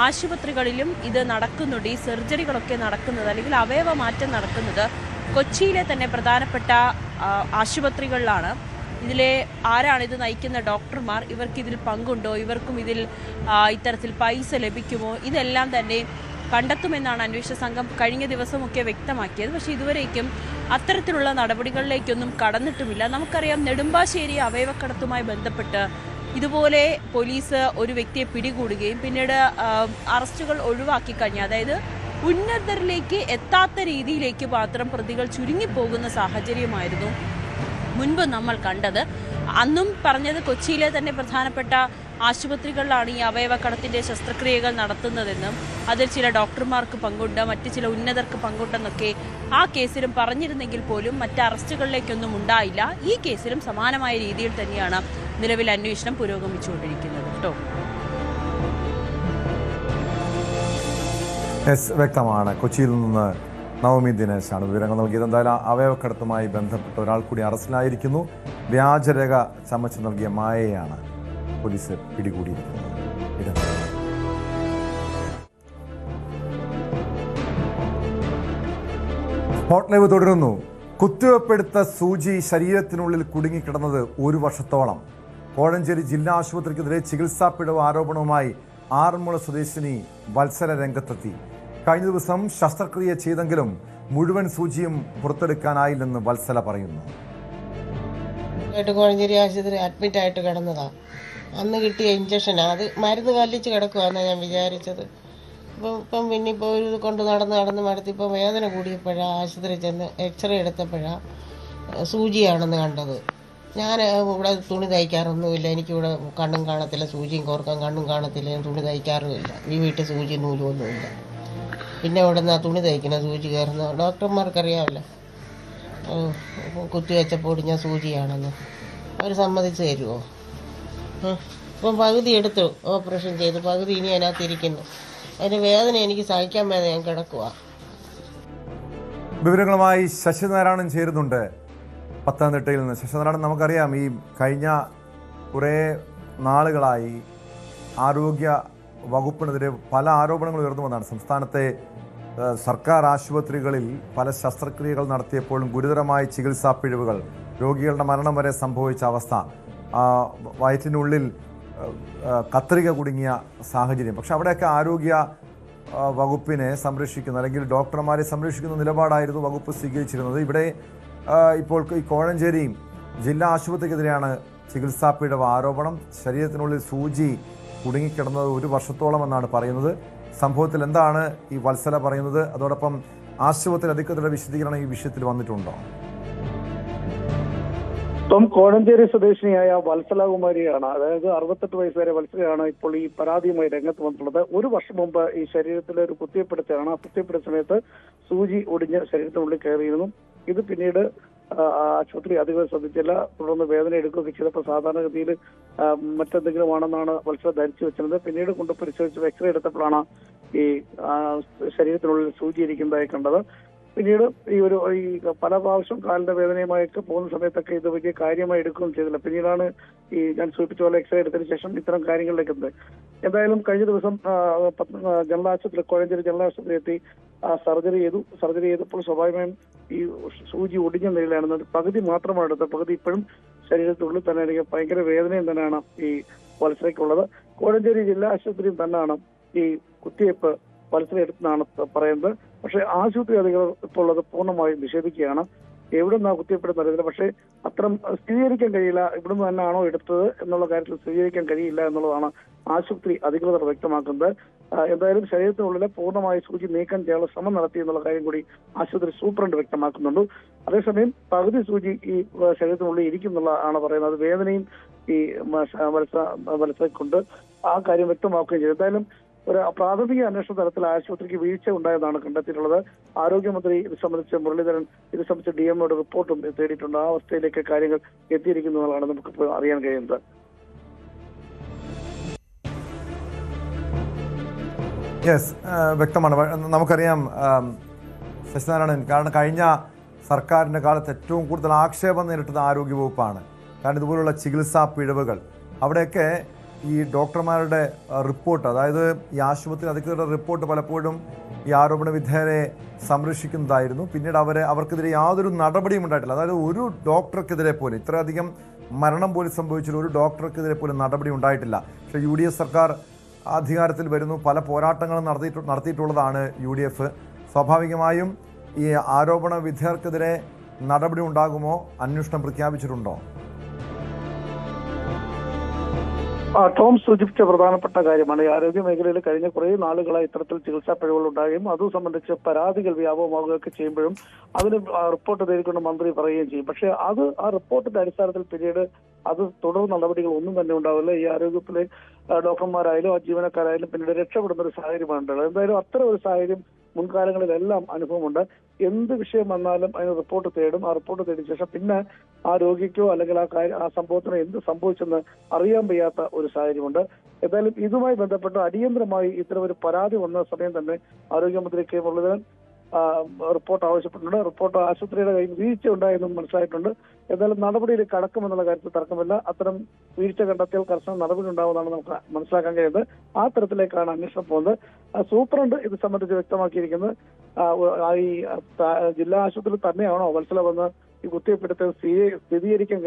ആശുപത്രികളിലും ഇത് നടക്കുന്നുണ്ട്. ഈ സർജറികളൊക്കെ നടക്കുന്നത് അല്ലെങ്കിൽ അവയവ മാറ്റം നടക്കുന്നത് കൊച്ചിയിലെ തന്നെ പ്രധാനപ്പെട്ട ആശുപത്രികളിലാണ്. ഇതിലെ ആരാണിത് നയിക്കുന്ന ഡോക്ടർമാർ, ഇവർക്ക് ഇതിൽ പങ്കുണ്ടോ, ഇവർക്കും ഇതിൽ ഇത്തരത്തിൽ പൈസ ലഭിക്കുമോ, ഇതെല്ലാം തന്നെ കണ്ടെത്തുമെന്നാണ് അന്വേഷണ സംഘം കഴിഞ്ഞ ദിവസമൊക്കെ വ്യക്തമാക്കിയത്. പക്ഷേ ഇതുവരേക്കും അത്തരത്തിലുള്ള നടപടികളിലേക്കൊന്നും കടന്നിട്ടുമില്ല. നമുക്കറിയാം, നെടുമ്പാശ്ശേരി അവയവക്കടത്തുമായി ബന്ധപ്പെട്ട് ഇതുപോലെ പോലീസ് ഒരു വ്യക്തിയെ പിടികൂടുകയും പിന്നീട് അറസ്റ്റുകൾ ഒഴിവാക്കി കഴിഞ്ഞ, അതായത് ഉന്നതരിലേക്ക് എത്താത്ത രീതിയിലേക്ക് മാത്രം പ്രതികൾ ചുരുങ്ങിപ്പോകുന്ന സാഹചര്യമായിരുന്നു മുൻപ് നമ്മൾ കണ്ടത്. അന്നും പറഞ്ഞത് കൊച്ചിയിലെ തന്നെ പ്രധാനപ്പെട്ട ആശുപത്രികളിലാണ് ഈ അവയവക്കടത്തിൻ്റെ ശസ്ത്രക്രിയകൾ നടത്തുന്നതെന്നും അതിൽ ചില ഡോക്ടർമാർക്ക് പങ്കുണ്ട്, മറ്റ് ചില ഉന്നതർക്ക് പങ്കുണ്ടെന്നൊക്കെ ആ കേസിലും പറഞ്ഞിരുന്നെങ്കിൽ പോലും മറ്റ് അറസ്റ്റുകളിലേക്കൊന്നും ഉണ്ടായില്ല. ഈ കേസിലും സമാനമായ രീതിയിൽ തന്നെയാണ് നിലവിൽ അന്വേഷണം പുരോഗമിച്ചുകൊണ്ടിരിക്കുന്നത്. കേട്ടോ, വ്യക്തമാണ്. കൊച്ചിയിൽ നിന്ന് നവമി ദിനേശാണ് വിവരങ്ങൾ നൽകിയത്. എന്തായാലും അവയവക്കടത്തുമായി ബന്ധപ്പെട്ട ഒരാൾ കൂടി അറസ്റ്റിലായിരിക്കുന്നു. വ്യാജരേഖ ചമച്ച് നൽകിയ മായയാണ് പോലീസ് പിടികൂടിയിരിക്കുന്നത്. ഹോട്ട് ലൈവ് തുടരുന്നു. കുത്തിവെപ്പെടുത്ത സൂചി ശരീരത്തിനുള്ളിൽ കുടുങ്ങിക്കിടന്നത് 1 വർഷത്തോളം. കോഴഞ്ചേരി ജില്ലാ ആശുപത്രിക്കെതിരെ ചികിത്സാ പിഴവ് ആരോപണവുമായി ആറന്മുള സ്വദേശിനി വത്സല രംഗത്തെത്തി. കഴിഞ്ഞ ദിവസം ശസ്ത്രക്രിയ ചെയ്തെങ്കിലും മുഴുവൻ സൂചിയും പുറത്തെടുക്കാനായില്ലെന്ന് വത്സല പറയുന്നു. കോഴഞ്ചേരി ആശുപത്രി അഡ്മിറ്റ് ആയിട്ട് കിടന്നതാണ്. അന്ന് കിട്ടിയ ഇഞ്ചക്ഷനാണ്. അത് മരുന്ന് കല്ലിച്ച് കിടക്കുവാന്നാണ് ഞാൻ വിചാരിച്ചത്. ഇപ്പം പിന്നെ ഇപ്പോൾ ഒരു കൊണ്ട് നടന്ന് മടുത്തിപ്പോൾ വേദന കൂടിയപ്പോഴാണ് ആശുപത്രി ചെന്ന് എക്സ്റേ എടുത്തപ്പോഴാണ് സൂചിയാണെന്ന് കണ്ടത്. ഞാൻ ഇവിടെ തുണി തയ്ക്കാറൊന്നുമില്ല. എനിക്കിവിടെ കണ്ണും കാണത്തില്ല, സൂചിയും കോർക്കാൻ കണ്ണും കാണത്തില്ല. ഞാൻ തുണി തയ്ക്കാറുമില്ല. ഈ വീട്ടിൽ സൂചി നൂലൊന്നുമില്ല. പിന്നെ ഇവിടെ നിന്നാണ് തുണി തയ്ക്കുന്ന സൂചി കയറുന്ന ഡോക്ടർമാർക്കറിയാമല്ലോ. കുത്തിവെച്ചപ്പോൾ ഒടിഞ്ഞ സൂചിയാണെന്ന് അവർ സമ്മതിച്ച് തരുമോ? ഇപ്പം പകുതി എടുത്തു, ഓപ്പറേഷൻ ചെയ്ത് പകുതി ഇനി അതിനകത്തിരിക്കുന്നു. അതിൻ്റെ വേദന എനിക്ക് സഹിക്കാൻ വേദന ഞാൻ കിടക്കുക. വിവരങ്ങളുമായി ശശിനാരായണൻ ചേരുന്നുണ്ട് പത്തനംതിട്ടയിൽ നിന്ന്. ശശിനാരായണൻ, നമുക്കറിയാം ഈ കഴിഞ്ഞ കുറേ നാളുകളായി ആരോഗ്യ വകുപ്പിനെതിരെ പല ആരോപണങ്ങൾ ഉയർന്നു വന്നതാണ്. സംസ്ഥാനത്തെ സർക്കാർ ആശുപത്രികളിൽ പല ശസ്ത്രക്രിയകൾ നടത്തിയപ്പോഴും ഗുരുതരമായ ചികിത്സാ പിഴവുകൾ, രോഗികളുടെ മരണം വരെ സംഭവിച്ച അവസ്ഥ, വയറ്റിനുള്ളിൽ കത്രിക കുടുങ്ങിയ സാഹചര്യം. പക്ഷെ അവിടെയൊക്കെ ആരോഗ്യ വകുപ്പിനെ സംരക്ഷിക്കുന്ന അല്ലെങ്കിൽ ഡോക്ടർമാരെ സംരക്ഷിക്കുന്ന നിലപാടായിരുന്നു വകുപ്പ് സ്വീകരിച്ചിരുന്നത്. ഇവിടെ ഇപ്പോൾ ഈ കോഴഞ്ചേരി ജില്ലാ ആശുപത്രിക്കെതിരെയാണ് ചികിത്സാ പിഴവ് ആരോപണം. ശരീരത്തിനുള്ളിൽ സൂചി കുടുങ്ങിക്കിടന്നത് 1 വർഷത്തോളം എന്നാണ് പറയുന്നത്. സംഭവത്തിൽ എന്താണ് ഈ വത്സല പറയുന്നത്? അതോടൊപ്പം ആശുപത്രി അധികൃതരുടെ വിശദീകരണം ഈ വിഷയത്തിൽ വന്നിട്ടുണ്ടോ? കോഴഞ്ചേരി സ്വദേശിനിയായ വത്സലകുമാരിയാണ്, അതായത് 68 വയസ്സുവരെ വത്സലയാണ് ഇപ്പോൾ ഈ പരാതിയുമായി രംഗത്ത് വന്നിട്ടുള്ളത്. 1 വർഷം മുമ്പ് ഈ ശരീരത്തിലെ ഒരു കുത്തിവെപ്പെടുത്താണ്. ആ കുത്തിവെപ്പെടുത്ത സമയത്ത് സൂചി ഒടിഞ്ഞ് ശരീരത്തിനുള്ളിൽ കയറിയിരുന്നു. ഇത് പിന്നീട് ആശുപത്രി അധികൃതർ ശ്രദ്ധിച്ചില്ല. തുടർന്ന് വേദന എടുക്കുകയൊക്കെ ചെയ്തപ്പോൾ സാധാരണഗതിയിൽ മറ്റെന്തെങ്കിലും ആണെന്നാണ് വത്സല ധരിച്ചു വെച്ചിരുന്നത്. പിന്നീട് കൊണ്ട് പരിശോധിച്ച് എക്സ്റേ എടുത്തപ്പോഴാണ് ഈ ശരീരത്തിനുള്ളിൽ സൂചി ഇരിക്കുന്നതായി കണ്ടത്. പിന്നീട് ഈ പല പ്രാവശ്യം കാലിന്റെ വേദനയുമായൊക്കെ പോകുന്ന സമയത്തൊക്കെ ഇത് വലിയ കാര്യമായി എടുക്കുകയും ചെയ്തില്ല. പിന്നീടാണ് ഈ ഞാൻ സൂചിപ്പിച്ച പോലെ എക്സ്റേ എടുത്തതിന് ശേഷം ഇത്തരം കാര്യങ്ങളിലേക്ക് എത്തുന്നത്. എന്തായാലും കഴിഞ്ഞ ദിവസം ജനറൽ ആശുപത്രി, കോഴഞ്ചേരി ജനറൽ ആശുപത്രി എത്തി സർജറി ചെയ്തപ്പോൾ സ്വാഭാവികമായും ഈ സൂചി ഒടിഞ്ഞ നിലയിലാണ്. പകുതി മാത്രമാണ് എടുത്തത്. പകുതി ഇപ്പോഴും ശരീരത്തിനുള്ളിൽ തന്നെ ഭയങ്കര വേദനയും തന്നെയാണ് ഈ വത്സലയ്ക്കുള്ളത്. കോഴഞ്ചേരി ജില്ലാ ആശുപത്രിയിൽ തന്നെയാണ് ഈ കുത്തിവയ്പ്പ് വത്സല എടുത്തെന്നാണ് പറയുന്നത്. പക്ഷേ ആശുപത്രി അധികൃതർ ഇപ്പോൾ അത് പൂർണ്ണമായും നിഷേധിക്കുകയാണ്. എവിടെ നിന്നാണ് കുത്തിവയ്പ്പെടുന്ന അറിയില്ല. പക്ഷേ അത്തരം സ്ഥിരീകരിക്കാൻ കഴിയില്ല. ഇവിടുന്ന് തന്നെയാണോ എടുത്തത് എന്നുള്ള കാര്യത്തിൽ സ്ഥിരീകരിക്കാൻ കഴിയില്ല എന്നുള്ളതാണ് ആശുപത്രി അധികൃതർ വ്യക്തമാക്കുന്നത്. എന്തായാലും ശരീരത്തിനുള്ളിലെ പൂർണ്ണമായി സൂചി നീക്കം ചെയ്യാനുള്ള ശ്രമം നടത്തി എന്നുള്ള കാര്യം കൂടി ആശുപത്രി സൂപ്രണ്ട് വ്യക്തമാക്കുന്നുണ്ട്. അതേസമയം പകുതി സൂചി ഈ ശരീരത്തിനുള്ളിൽ ഇരിക്കുന്നുള്ളതാണ് പറയുന്നത്. അത് വേദനയും ഈ വത്സലയ്ക്കുണ്ട്. ആ കാര്യം വ്യക്തമാക്കുകയും ചെയ്തു. എന്തായാലും ഒരു പ്രാഥമിക അന്വേഷണ തലത്തിൽ ആശുപത്രിക്ക് വീഴ്ച ഉണ്ടായതാണ് കണ്ടെത്തിയിട്ടുള്ളത്. ആരോഗ്യമന്ത്രി ഇത് സംബന്ധിച്ച് മുരളീധരൻ ഇത് സംബന്ധിച്ച് DMOയുടെ റിപ്പോർട്ടും തേടിയിട്ടുണ്ട്. ആ അവസ്ഥയിലേക്ക് കാര്യങ്ങൾ എത്തിയിരിക്കുന്നു എന്നുള്ളതാണ് നമുക്കിപ്പോൾ അറിയാൻ കഴിയുന്നത്. യെസ്, വ്യക്തമാണ്. നമുക്കറിയാം ശശിനാരായണൻ, കാരണം കഴിഞ്ഞ സർക്കാരിൻ്റെ കാലത്ത് ഏറ്റവും കൂടുതൽ ആക്ഷേപം നേരിട്ടത് ആരോഗ്യവകുപ്പാണ്. കാരണം ഇതുപോലുള്ള ചികിത്സാ പിഴവുകൾ അവിടെയൊക്കെ ഈ ഡോക്ടർമാരുടെ റിപ്പോർട്ട്, അതായത് ഈ ആശുപത്രി അധികൃതരുടെ റിപ്പോർട്ട് പലപ്പോഴും ഈ ആരോപണ വിധേയരെ സംരക്ഷിക്കുന്നതായിരുന്നു. പിന്നീട് അവർക്കെതിരെ യാതൊരു നടപടിയും ഉണ്ടായിട്ടില്ല. അതായത് ഒരു ഡോക്ടർക്കെതിരെ പോലും, ഇത്രയധികം മരണം പോലും സംഭവിച്ചില്ല, ഒരു ഡോക്ടർക്കെതിരെ പോലും നടപടി ഉണ്ടായിട്ടില്ല. പക്ഷേ UDF സർക്കാർ അധികാരത്തിൽ വരുന്നു. പല പോരാട്ടങ്ങളും നടത്തിയിട്ടുള്ളതാണ് UDF. സ്വാഭാവികമായും ഈ ആരോപണ വിധേയർക്കെതിരെ നടപടി ഉണ്ടാകുമോ? അന്വേഷണം പ്രഖ്യാപിച്ചിട്ടുണ്ടോ? ടോം സൂചിപ്പിച്ച പ്രധാനപ്പെട്ട കാര്യമാണ്. ഈ ആരോഗ്യ മേഖലയിൽ കഴിഞ്ഞ കുറേ നാളുകളായി ഇത്തരത്തിൽ ചികിത്സാ പിഴവുകൾ ഉണ്ടാകുകയും അത് സംബന്ധിച്ച് പരാതികൾ വ്യാപകമാകുകയൊക്കെ ചെയ്യുമ്പോഴും അതിന് റിപ്പോർട്ട് തേടിക്കൊണ്ട് മന്ത്രി പറയുകയും ചെയ്യും. പക്ഷേ ആ റിപ്പോർട്ടിന്റെ അടിസ്ഥാനത്തിൽ പിന്നീട് അത് തുടർ നടപടികൾ ഒന്നും തന്നെ ഉണ്ടാവില്ല. ഈ ആരോഗ്യത്തിലെ ഡോക്ടർമാരായാലും ആ ജീവനക്കാരായാലും പിന്നീട് രക്ഷപ്പെടുന്ന ഒരു സാഹചര്യമാണ് ഉണ്ടായത്. എന്തായാലും അത്തരം ഒരു സാഹചര്യം മുൻകാലങ്ങളിലെല്ലാം അനുഭവമുണ്ട്. എന്ത് വിഷയം വന്നാലും അതിന് റിപ്പോർട്ട് തേടും. ആ റിപ്പോർട്ട് തേടിയ ശേഷം പിന്നെ ആ രോഗിക്കോ അല്ലെങ്കിൽ ആ സംഭവത്തിന് എന്ത് സംഭവിച്ചെന്ന് അറിയാൻ വയ്യാത്ത ഒരു സാഹചര്യമുണ്ട്. എന്തായാലും ഇതുമായി ബന്ധപ്പെട്ട് അടിയന്തരമായി ഇത്തരം ഒരു പരാതി വന്ന സമയം തന്നെ ആരോഗ്യമന്ത്രി കെ മുരളീധരൻ റിപ്പോർട്ട് ആവശ്യപ്പെട്ടിട്ടുണ്ട്. റിപ്പോർട്ട് ആശുപത്രിയുടെ കയ്യിൽ വീഴ്ച ഉണ്ടായെന്നും മനസ്സിലായിട്ടുണ്ട്. എന്നാലും നടപടിയിൽ കടക്കുമെന്നുള്ള കാര്യത്തിൽ തർക്കമില്ല. അത്തരം വീഴ്ച കണ്ടെത്തിയാൽ കർശന നടപടി ഉണ്ടാവുമെന്നാണ് നമുക്ക് മനസ്സിലാക്കാൻ കഴിയുന്നത്. ആ തരത്തിലേക്കാണ് അന്വേഷണം പോകുന്നത്. സൂപ്രണ്ട് ഇത് സംബന്ധിച്ച് വ്യക്തമാക്കിയിരിക്കുന്നത് ഈ ജില്ലാ ആശുപത്രിയിൽ തന്നെയാണോ വത്സല വന്ന് ഈ കുത്തിവെപ്പെടുത്തത് സ്ഥിരീകരിക്കാൻ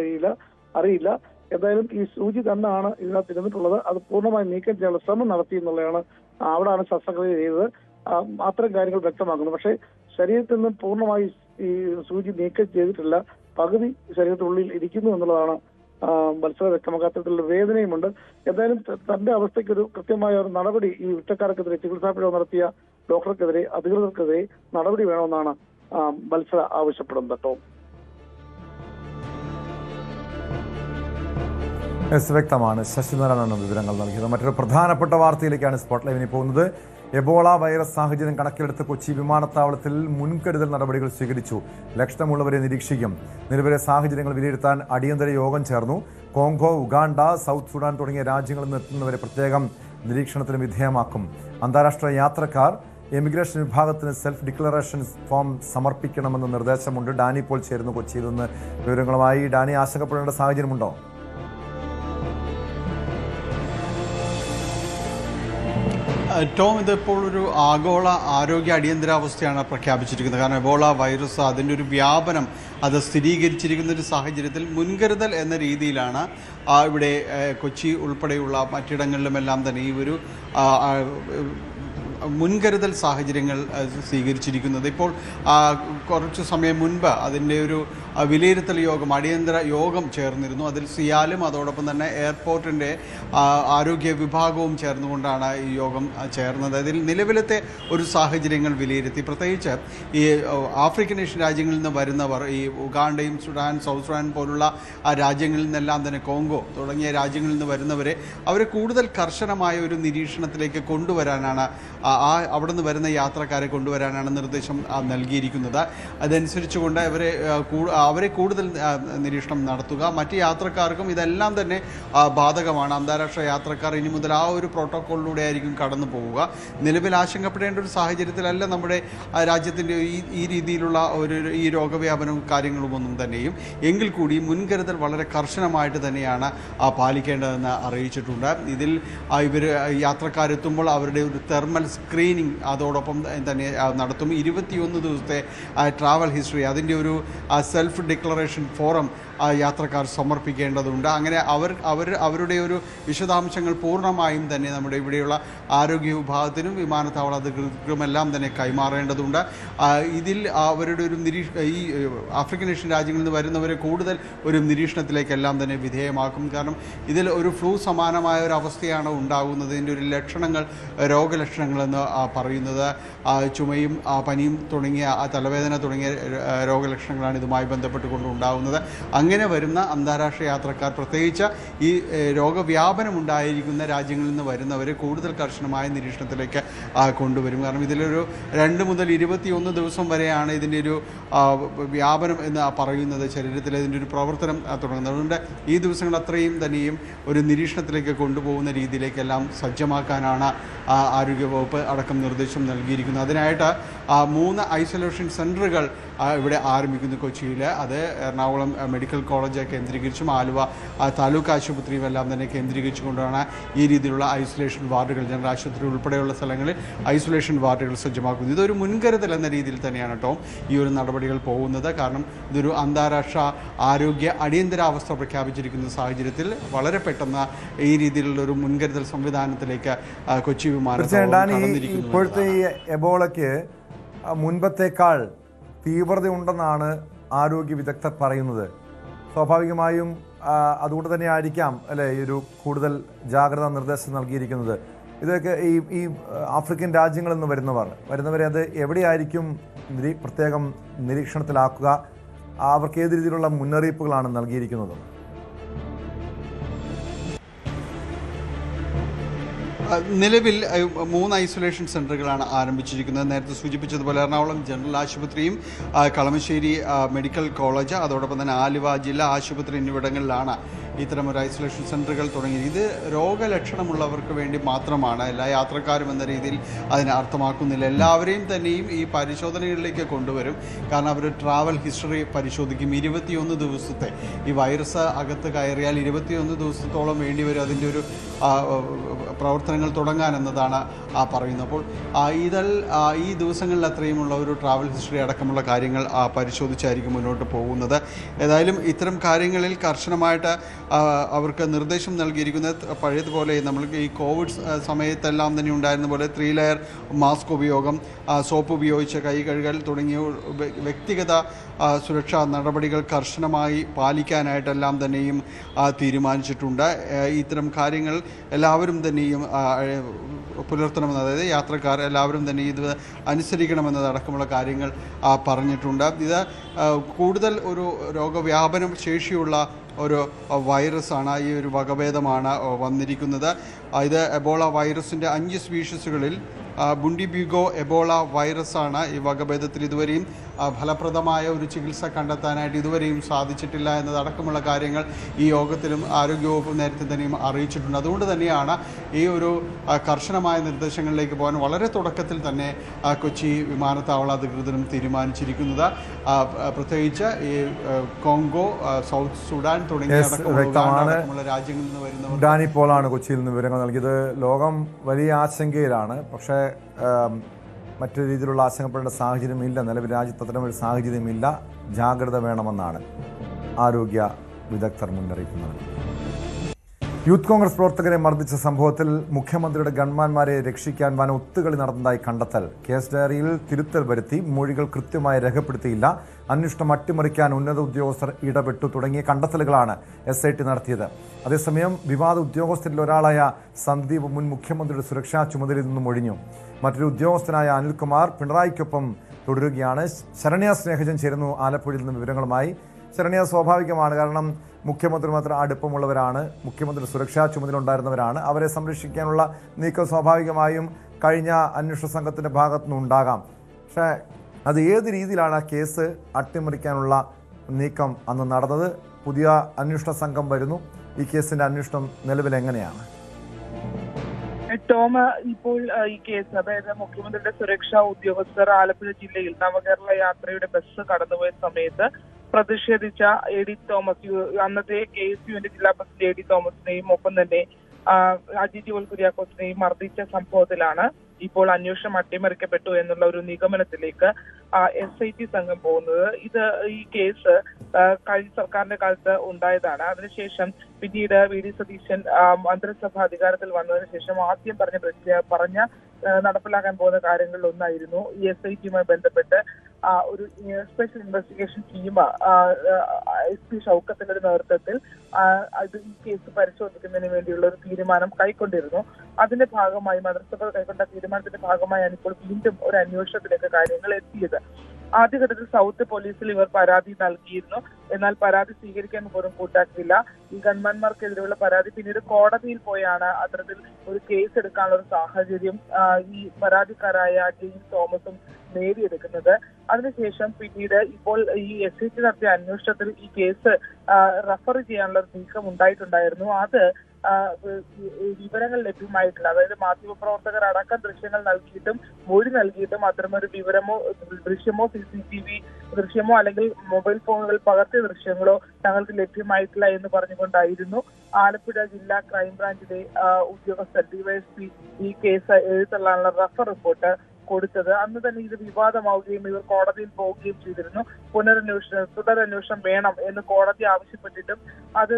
അറിയില്ല. എന്തായാലും ഈ സൂചി തന്നെയാണ് ഇതിനകത്ത് ഇരുന്നിട്ടുള്ളത്. അത് പൂർണ്ണമായി നീക്കം ചെയ്യാനുള്ള ശ്രമം നടത്തി എന്നുള്ളതാണ്. അവിടെയാണ് ശസ്ത്രക്രിയ ചെയ്തത്. അത്തരം കാര്യങ്ങൾ വ്യക്തമാക്കുന്നു. പക്ഷേ ശരീരത്തിൽ നിന്ന് പൂർണ്ണമായി ഈ സൂചി നീക്കം ചെയ്തിട്ടില്ല. പകുതി ശരീരത്തിനുള്ളിൽ ഇരിക്കുന്നു എന്നുള്ളതാണ് വത്സല വ്യക്തമാക്കാത്തതിലുള്ള വേദനയുമുണ്ട്. എന്തായാലും തന്റെ അവസ്ഥയ്ക്ക് ഒരു കൃത്യമായ ഒരു നടപടി ഈ കുറ്റക്കാർക്കെതിരെ, ചികിത്സാ പിഴവ് നടത്തിയ ഡോക്ടർക്കെതിരെ, അധികൃതർക്കെതിരെ നടപടി വേണമെന്നാണ് വത്സല ആവശ്യപ്പെടുന്നത്. കേട്ടോ, വ്യക്തമാണ്. ശശിനാരായണനാണ് വിവരങ്ങൾ നൽകിയത്. മറ്റൊരു പ്രധാനപ്പെട്ട വാർത്തയിലേക്കാണ് സ്പോട്ട് ലൈവിന് പോകുന്നത്. എബോള വൈറസ് സാഹചര്യം കണക്കിലെടുത്ത് കൊച്ചി വിമാനത്താവളത്തിൽ മുൻകരുതൽ നടപടികൾ സ്വീകരിച്ചു. ലക്ഷണമുള്ളവരെ നിരീക്ഷിക്കും. നിലവിലെ സാഹചര്യങ്ങൾ വിലയിരുത്താൻ അടിയന്തര യോഗം ചേർന്നു. കോങ്കോ, ഉഗാണ്ട, സൗത്ത് സുഡാൻ തുടങ്ങിയ രാജ്യങ്ങളിൽ നിന്ന് എത്തുന്നവരെ പ്രത്യേകം നിരീക്ഷണത്തിന് വിധേയമാക്കും. അന്താരാഷ്ട്ര യാത്രക്കാർ എമിഗ്രേഷൻ വിഭാഗത്തിന് സെൽഫ് ഡിക്ലറേഷൻ ഫോം സമർപ്പിക്കണമെന്ന നിർദ്ദേശമുണ്ട്. ഡാനി പോൾ ചേരുന്നു കൊച്ചിയിൽ നിന്ന് വിവരങ്ങളുമായി. ഡാനി, ആശങ്കപ്പെടേണ്ട സാഹചര്യമുണ്ടോ? ടോം, ഇതിപ്പോൾ ഒരു ആഗോള ആരോഗ്യ അടിയന്തരാവസ്ഥയാണ് പ്രഖ്യാപിച്ചിരിക്കുന്നത്. കാരണം എബോള വൈറസ് അതിൻ്റെ ഒരു വ്യാപനം അത് സ്ഥിരീകരിച്ചിരിക്കുന്ന ഒരു സാഹചര്യത്തിൽ മുൻകരുതൽ എന്ന രീതിയിലാണ് ഇവിടെ കൊച്ചി ഉൾപ്പെടെയുള്ള മറ്റിടങ്ങളിലുമെല്ലാം തന്നെ ഈ ഒരു മുൻകരുതൽ സാഹചര്യങ്ങൾ സ്വീകരിച്ചിരിക്കുന്നത്. ഇപ്പോൾ കുറച്ച് സമയം മുൻപ് അതിൻ്റെ ഒരു വിലയിരുത്തൽ യോഗം, അടിയന്തര യോഗം ചേർന്നിരുന്നു. അതിൽ സിയാലും അതോടൊപ്പം തന്നെ എയർപോർട്ടിൻ്റെ ആരോഗ്യ വിഭാഗവും ചേർന്നുകൊണ്ടാണ് ഈ യോഗം ചേർന്നത്. അതിൽ നിലവിലത്തെ ഒരു സാഹചര്യങ്ങൾ വിലയിരുത്തി. പ്രത്യേകിച്ച് ഈ ആഫ്രിക്കൻ ഏഷ്യൻ രാജ്യങ്ങളിൽ നിന്ന് വരുന്നവർ, ഈ ഉഗാണ്ടയും സുഡാൻ, സൗത്ത് സുഡാൻ പോലുള്ള രാജ്യങ്ങളിൽ നിന്നെല്ലാം തന്നെ, കോങ്കോ തുടങ്ങിയ രാജ്യങ്ങളിൽ നിന്ന് വരുന്നവരെ അവരെ കൂടുതൽ കർശനമായ ഒരു നിരീക്ഷണത്തിലേക്ക് കൊണ്ടുവരാനാണ്, അവിടെ നിന്ന് വരുന്ന യാത്രക്കാരെ കൊണ്ടുവരാനാണ് നിർദ്ദേശം നൽകിയിരിക്കുന്നത്. അതനുസരിച്ചുകൊണ്ട് അവരെ കൂടുതൽ നിരീക്ഷണം നടത്തുക. മറ്റ് യാത്രക്കാർക്കും ഇതെല്ലാം തന്നെ ബാധകമാണ്. അന്താരാഷ്ട്ര യാത്രക്കാർ ഇനി മുതൽ ആ ഒരു പ്രോട്ടോക്കോളിലൂടെ ആയിരിക്കും കടന്നു പോവുക. നിലവിൽ ആശങ്കപ്പെടേണ്ട ഒരു സാഹചര്യത്തിലല്ല നമ്മുടെ രാജ്യത്തിൻ്റെ ഈ രീതിയിലുള്ള ഈ രോഗവ്യാപനവും കാര്യങ്ങളുമൊന്നും തന്നെയും. എങ്കിൽ കൂടി മുൻകരുതൽ വളരെ കർശനമായിട്ട് തന്നെയാണ് പാലിക്കേണ്ടതെന്ന് അറിയിച്ചിട്ടുണ്ട്. ഇതിൽ ഇവർ യാത്രക്കാരെത്തുമ്പോൾ അവരുടെ ഒരു തെർമൽ സ്ക്രീനിങ് അതോടൊപ്പം തന്നെ നടത്തും. 21 ദിവസത്തെ ട്രാവൽ ഹിസ്റ്ററി, അതിൻ്റെ ഒരു സെൽഫ് ഡിക്ലറേഷൻ ഫോറം യാത്രക്കാർ സമർപ്പിക്കേണ്ടതുണ്ട്. അങ്ങനെ അവരുടെ ഒരു വിശദാംശങ്ങൾ പൂർണ്ണമായും തന്നെ നമ്മുടെ ഇവിടെയുള്ള ആരോഗ്യ വിഭാഗത്തിനും വിമാനത്താവള അധികൃതർക്കുമെല്ലാം തന്നെ കൈമാറേണ്ടതുണ്ട്. ഇതിൽ അവരുടെ ഒരു ഈ ആഫ്രിക്കൻ ഏഷ്യൻ രാജ്യങ്ങളിൽ നിന്ന് വരുന്നവരെ കൂടുതൽ ഒരു നിരീക്ഷണത്തിലേക്കെല്ലാം തന്നെ വിധേയമാക്കും. കാരണം ഇതിൽ ഒരു ഫ്ലൂ സമാനമായ ഒരു അവസ്ഥയാണ് ഉണ്ടാകുന്നത്. ഇതിൻ്റെ ഒരു ലക്ഷണങ്ങൾ, രോഗലക്ഷണങ്ങളെന്ന് പറയുന്നത് ചുമയും പനിയും തുടങ്ങിയ തലവേദന തുടങ്ങിയ രോഗലക്ഷണങ്ങളാണ് ഇതുമായി ബന്ധപ്പെട്ടുകൊണ്ട് ഉണ്ടാകുന്നത്. അങ്ങനെ വരുന്ന അന്താരാഷ്ട്ര യാത്രക്കാർ, പ്രത്യേകിച്ച് ഈ രോഗവ്യാപനം ഉണ്ടായിരിക്കുന്ന രാജ്യങ്ങളിൽ നിന്ന് വരുന്നവരെ കൂടുതൽ കർശനമായ നിരീക്ഷണത്തിലേക്ക് കൊണ്ടുവരും. കാരണം ഇതിലൊരു 2 മുതൽ 21 ദിവസം വരെയാണ് ഇതിൻ്റെ ഒരു വ്യാപനം എന്ന് പറയുന്നത്. ശരീരത്തിൽ ഇതിൻ്റെ ഒരു പ്രവർത്തനം തുടങ്ങുന്നത്. അതുകൊണ്ട് ഈ ദിവസങ്ങൾ അത്രയും തന്നെയും ഒരു നിരീക്ഷണത്തിലേക്ക് കൊണ്ടുപോകുന്ന രീതിയിലേക്കെല്ലാം സജ്ജമാക്കാനാണ് ആരോഗ്യവകുപ്പ് അടക്കം നിർദ്ദേശം നൽകിയിരിക്കുന്നത്. അതിനായിട്ട് 3 ഐസൊലേഷൻ സെൻ്ററുകൾ ഇവിടെ ആരംഭിക്കുന്നു കൊച്ചിയിൽ. അത് എറണാകുളം മെഡിക്കൽ കോളേജ് കേന്ദ്രീകരിച്ചും ആലുവ താലൂക്ക് ആശുപത്രിയും എല്ലാം തന്നെ കേന്ദ്രീകരിച്ചുകൊണ്ടാണ് ഈ രീതിയിലുള്ള ഐസൊലേഷൻ വാർഡുകൾ, ജനറൽ ആശുപത്രി ഉൾപ്പെടെയുള്ള സ്ഥലങ്ങളിൽ ഐസൊലേഷൻ വാർഡുകൾ സജ്ജമാക്കുന്നത്. ഇതൊരു മുൻകരുതൽ എന്ന രീതിയിൽ തന്നെയാണ് കേട്ടോ ഈ ഒരു നടപടികൾ പോകുന്നത്. കാരണം ഇതൊരു അന്താരാഷ്ട്ര ആരോഗ്യ അടിയന്തരാവസ്ഥ പ്രഖ്യാപിച്ചിരിക്കുന്ന സാഹചര്യത്തിൽ വളരെ പെട്ടെന്ന് ഈ രീതിയിലുള്ള ഒരു മുൻകരുതൽ സംവിധാനത്തിലേക്ക് കൊച്ചി വിമാനത്താവളം കടന്നിരിക്കുന്നു. ഇപ്പോഴത്തെ ഈ എബോളയ്ക്ക് മുൻപത്തേക്കാൾ തീവ്രതയുണ്ടെന്നാണ് ആരോഗ്യ വിദഗ്ധർ പറയുന്നത്. സ്വാഭാവികമായും അതുകൊണ്ട് തന്നെ ആയിരിക്കാം അല്ലേ ഈ ഒരു കൂടുതൽ ജാഗ്രതാ നിർദ്ദേശം നൽകിയിരിക്കുന്നത്. ഇതൊക്കെ ഈ ആഫ്രിക്കൻ രാജ്യങ്ങളിൽ നിന്ന് വരുന്നവരെ അത് എവിടെയായിരിക്കും പ്രത്യേകം നിരീക്ഷണത്തിലാക്കുക? അവർക്ക് ഏത് രീതിയിലുള്ള മുന്നറിയിപ്പുകളാണ് നൽകിയിരിക്കുന്നത്? നിലവിൽ 3 ഐസൊലേഷൻ സെൻ്ററുകളാണ് ആരംഭിച്ചിരിക്കുന്നത്. നേരത്തെ സൂചിപ്പിച്ചതുപോലെ എറണാകുളം ജനറൽ ആശുപത്രിയും കളമശ്ശേരി മെഡിക്കൽ കോളേജ് അതോടൊപ്പം തന്നെ ആലുവ ജില്ലാ ആശുപത്രി എന്നിവിടങ്ങളിലാണ് ഇത്തരമൊരു ഐസൊലേഷൻ സെൻ്ററുകൾ തുടങ്ങി. ഇത് രോഗലക്ഷണമുള്ളവർക്ക് വേണ്ടി മാത്രമാണ്, എല്ലാ യാത്രക്കാരും എന്ന രീതിയിൽ അതിനെ അർത്ഥമാക്കുന്നില്ല. എല്ലാവരെയും തന്നെയും ഈ പരിശോധനകളിലേക്ക് കൊണ്ടുവരും. കാരണം അവർ ട്രാവൽ ഹിസ്റ്ററി പരിശോധിക്കും. 21 ദിവസത്തെ ഈ വൈറസ് അകത്ത് കയറിയാൽ 21 ദിവസത്തോളം വേണ്ടിവരും അതിൻ്റെ ഒരു പ്രവർത്തനങ്ങൾ തുടങ്ങാൻ എന്നതാണ് പറയുന്നത്. അപ്പോൾ ഈ ദിവസങ്ങളിൽ അത്രയുമുള്ള ഒരു ട്രാവൽ ഹിസ്റ്ററി അടക്കമുള്ള കാര്യങ്ങൾ പരിശോധിച്ചായിരിക്കും മുന്നോട്ട് പോകുന്നത്. ഏതായാലും ഇത്തരം കാര്യങ്ങളിൽ കർശനമായിട്ട് അവർക്ക് നിർദ്ദേശം നൽകിയിരിക്കുന്നത് പഴയതുപോലെ നമ്മൾക്ക് ഈ കോവിഡ് സമയത്തെല്ലാം തന്നെ ഉണ്ടായിരുന്ന പോലെ 3 ലെയർ മാസ്ക് ഉപയോഗം, സോപ്പ് ഉപയോഗിച്ച് കൈ കഴുകൽ തുടങ്ങിയ വ്യക്തിഗത സുരക്ഷാ നടപടികൾ കർശനമായി പാലിക്കാനായിട്ടെല്ലാം തന്നെയും തീരുമാനിച്ചിട്ടുണ്ട്. ഇത്തരം കാര്യങ്ങൾ എല്ലാവരും തന്നെയും പുലർത്തണമെന്ന്, അതായത് യാത്രക്കാർ എല്ലാവരും തന്നെ ഇത് അനുസരിക്കണമെന്നതടക്കമുള്ള കാര്യങ്ങൾ പറഞ്ഞിട്ടുണ്ട്. ഇത് കൂടുതൽ ഒരു രോഗവ്യാപനം ശേഷിയുള്ള ഒരു വൈറസാണ്, ഈ ഒരു വകഭേദമാണ് വന്നിരിക്കുന്നത്. ഇത് എബോള വൈറസിൻ്റെ 5 സ്പീഷീസുകളിൽ ബുണ്ടിബിഗോ എബോള വൈറസാണ്. ഈ വകഭേദത്തിൽ ഇതുവരെയും ഫലപ്രദമായ ഒരു ചികിത്സ കണ്ടെത്താനായിട്ട് ഇതുവരെയും സാധിച്ചിട്ടില്ല എന്നതടക്കമുള്ള കാര്യങ്ങൾ ഈ യോഗത്തിലും ആരോഗ്യവകുപ്പ് നേരത്തെ തന്നെയും അറിയിച്ചിട്ടുണ്ട്. അതുകൊണ്ട് തന്നെയാണ് ഈ ഒരു കർശനമായ നിർദ്ദേശങ്ങളിലേക്ക് പോകാൻ വളരെ തുടക്കത്തിൽ തന്നെ കൊച്ചി വിമാനത്താവള അധികൃതരും തീരുമാനിച്ചിരിക്കുന്നത്. പ്രത്യേകിച്ച് ഈ കോങ്കോ, സൗത്ത് സുഡാൻ തുടങ്ങിയ അടക്കമുള്ള രാജ്യങ്ങളിൽ നിന്ന് വരുന്നവർ. ഡാനി പോളാണ് കൊച്ചിയിൽ നിന്ന് വിവരങ്ങൾ നൽകിയത്. ലോകം വലിയ ആശങ്കയിലാണ്. പക്ഷേ മറ്റൊരു രീതിയിലുള്ള ആശങ്കപ്പെടേണ്ട സാഹചര്യമില്ല. നിലവിൽ രാജ്യത്ത് അത്തരമൊരു സാഹചര്യമില്ല. ജാഗ്രത വേണമെന്നാണ് ആരോഗ്യ വിദഗ്ധർ മുന്നറിയിപ്പ് നൽകുന്നത്. യൂത്ത് കോൺഗ്രസ് പ്രവർത്തകരെ മർദ്ദിച്ച സംഭവത്തിൽ മുഖ്യമന്ത്രിയുടെ ഗൺമാന്മാരെ രക്ഷിക്കാൻ വൻ ഒത്തുകളി നടന്നതായി കണ്ടെത്തൽ. കേസ് ഡയറിയിൽ തിരുത്തൽ വരുത്തി, മൊഴികൾ കൃത്യമായി രേഖപ്പെടുത്തിയില്ല, അന്വേഷണം അട്ടിമറിക്കാൻ ഉന്നത ഉദ്യോഗസ്ഥർ ഇടപെട്ടു തുടങ്ങിയ കണ്ടെത്തലുകളാണ് SIT നടത്തിയത്. അതേസമയം വിവാദ ഉദ്യോഗസ്ഥരിൽ ഒരാളായ സന്ദീപ് മുൻ മുഖ്യമന്ത്രിയുടെ സുരക്ഷാ ചുമതലയിൽ നിന്നും ഒഴിഞ്ഞു. മറ്റൊരു ഉദ്യോഗസ്ഥനായ അനിൽകുമാർ പിണറായിക്കൊപ്പം തുടരുകയാണ്. ശരണ്യ സ്നേഹജൻ ചേരുന്നു ആലപ്പുഴയിൽ നിന്ന് വിവരങ്ങളുമായി. ശരണ്യ, സ്വാഭാവികമാണ്, കാരണം മുഖ്യമന്ത്രി മാത്രം അടുപ്പമുള്ളവരാണ്, മുഖ്യമന്ത്രി സുരക്ഷാ ചുമതല ഉണ്ടായിരുന്നവരാണ്. അവരെ സംരക്ഷിക്കാനുള്ള നീക്കം സ്വാഭാവികമായും കഴിഞ്ഞ അന്വേഷണ സംഘത്തിൻ്റെ ഭാഗത്തുനിന്നുണ്ടാകാം. പക്ഷേ അത് ഏത് രീതിയിലാണ് ആ കേസ് അട്ടിമറിക്കാനുള്ള നീക്കം അന്ന് നടന്നത്? പുതിയ അന്വേഷണ സംഘം വരുന്നു. ഈ കേസിൻ്റെ അന്വേഷണം നിലവിൽ എങ്ങനെയാണ്? ടോം, ഇപ്പോൾ ഈ കേസ്, അതായത് മുഖ്യമന്ത്രിയുടെ സുരക്ഷാ ഉദ്യോഗസ്ഥർ ആലപ്പുഴ ജില്ലയിൽ നവകേരള യാത്രയുടെ ബസ് കടന്നുപോയ സമയത്ത് പ്രതിഷേധിച്ച AD തോമസ്, അന്നത്തെ KSUവിന്റെ ജില്ലാ പ്രസിഡന്റ് AD തോമസിനെയും ഒപ്പം തന്നെ അജിജി കുര്യാക്കോസിനെയും മർദ്ദിച്ച സംഭവത്തിലാണ് ഇപ്പോൾ അന്വേഷണം അട്ടിമറിക്കപ്പെട്ടു എന്നുള്ള ഒരു നിഗമനത്തിലേക്ക് SIT സംഘം പോകുന്നത്. ഇത് ഈ കേസ് കഴിഞ്ഞ സർക്കാരിന്റെ കാലത്ത് ഉണ്ടായതാണ്. അതിനുശേഷം പിന്നീട് VD സതീശൻ മന്ത്രിസഭ അധികാരത്തിൽ വന്നതിന് ശേഷം ആദ്യം പറഞ്ഞ നടപ്പിലാക്കാൻ പോകുന്ന കാര്യങ്ങളിൽ ഒന്നായിരുന്നു ഈ SITയുമായി ബന്ധപ്പെട്ട് ഒരു സ്പെഷ്യൽ ഇൻവെസ്റ്റിഗേഷൻ ടീം SP ഷൗക്കത്തിന്റെ നേതൃത്വത്തിൽ ഈ കേസ് പരിശോധിക്കുന്നതിന് വേണ്ടിയുള്ള ഒരു തീരുമാനം കൈക്കൊണ്ടിരുന്നു. അതിന്റെ ഭാഗമായി മന്ത്രിസഭ കൈക്കൊണ്ട തീരുമാനത്തിന്റെ ഭാഗമായാണ് ഇപ്പോൾ വീണ്ടും ഒരു അന്വേഷണത്തിലേക്ക് കാര്യങ്ങൾ എത്തിയത്. ആദ്യഘട്ടത്തിൽ സൗത്ത് പോലീസിൽ ഇവർ പരാതി നൽകിയിരുന്നു. എന്നാൽ പരാതി സ്വീകരിക്കാൻ പോലും കൂട്ടാക്കിയില്ല. ഈ ഗൺമാന്മാർക്കെതിരെയുള്ള പരാതി പിന്നീട് കോടതിയിൽ പോയാണ് അത്തരത്തിൽ ഒരു കേസ് എടുക്കാനുള്ള ഒരു സാഹചര്യം ഈ പരാതിക്കാരായ ജെയിംസ് തോമസും നേടിയെടുക്കുന്നത്. അതിനുശേഷം പിന്നീട് ഇപ്പോൾ ഈ SIT നടത്തിയ അന്വേഷണത്തിൽ ഈ കേസ് റഫർ ചെയ്യാനുള്ള നീക്കം ഉണ്ടായിട്ടുണ്ടായിരുന്നു. അത് വിവരങ്ങൾ ലഭ്യമായിട്ടില്ല. അതായത് മാധ്യമപ്രവർത്തകർ അടക്കം ദൃശ്യങ്ങൾ നൽകിയിട്ടും മൊഴി നൽകിയിട്ടും അത്തരമൊരു വിവരമോ ദൃശ്യമോ CCTV ദൃശ്യമോ അല്ലെങ്കിൽ മൊബൈൽ ഫോണുകൾ പകർത്തിയ ദൃശ്യങ്ങളോ ഞങ്ങൾക്ക് ലഭ്യമായിട്ടില്ല എന്ന് പറഞ്ഞുകൊണ്ടായിരുന്നു ആലപ്പുഴ ജില്ലാ ക്രൈംബ്രാഞ്ചിലെ ഉദ്യോഗസ്ഥർ DYSP ഈ കേസ് എഴുതള്ളാനുള്ള റഫർ റിപ്പോർട്ട് കൊടുത്തത്. അന്ന് തന്നെ ഇത് വിവാദമാവുകയും ഇവർ കോടതിയിൽ പോവുകയും ചെയ്തിരുന്നു. തുടരന്വേഷണം വേണം എന്ന് കോടതി ആവശ്യപ്പെട്ടിട്ടും അത്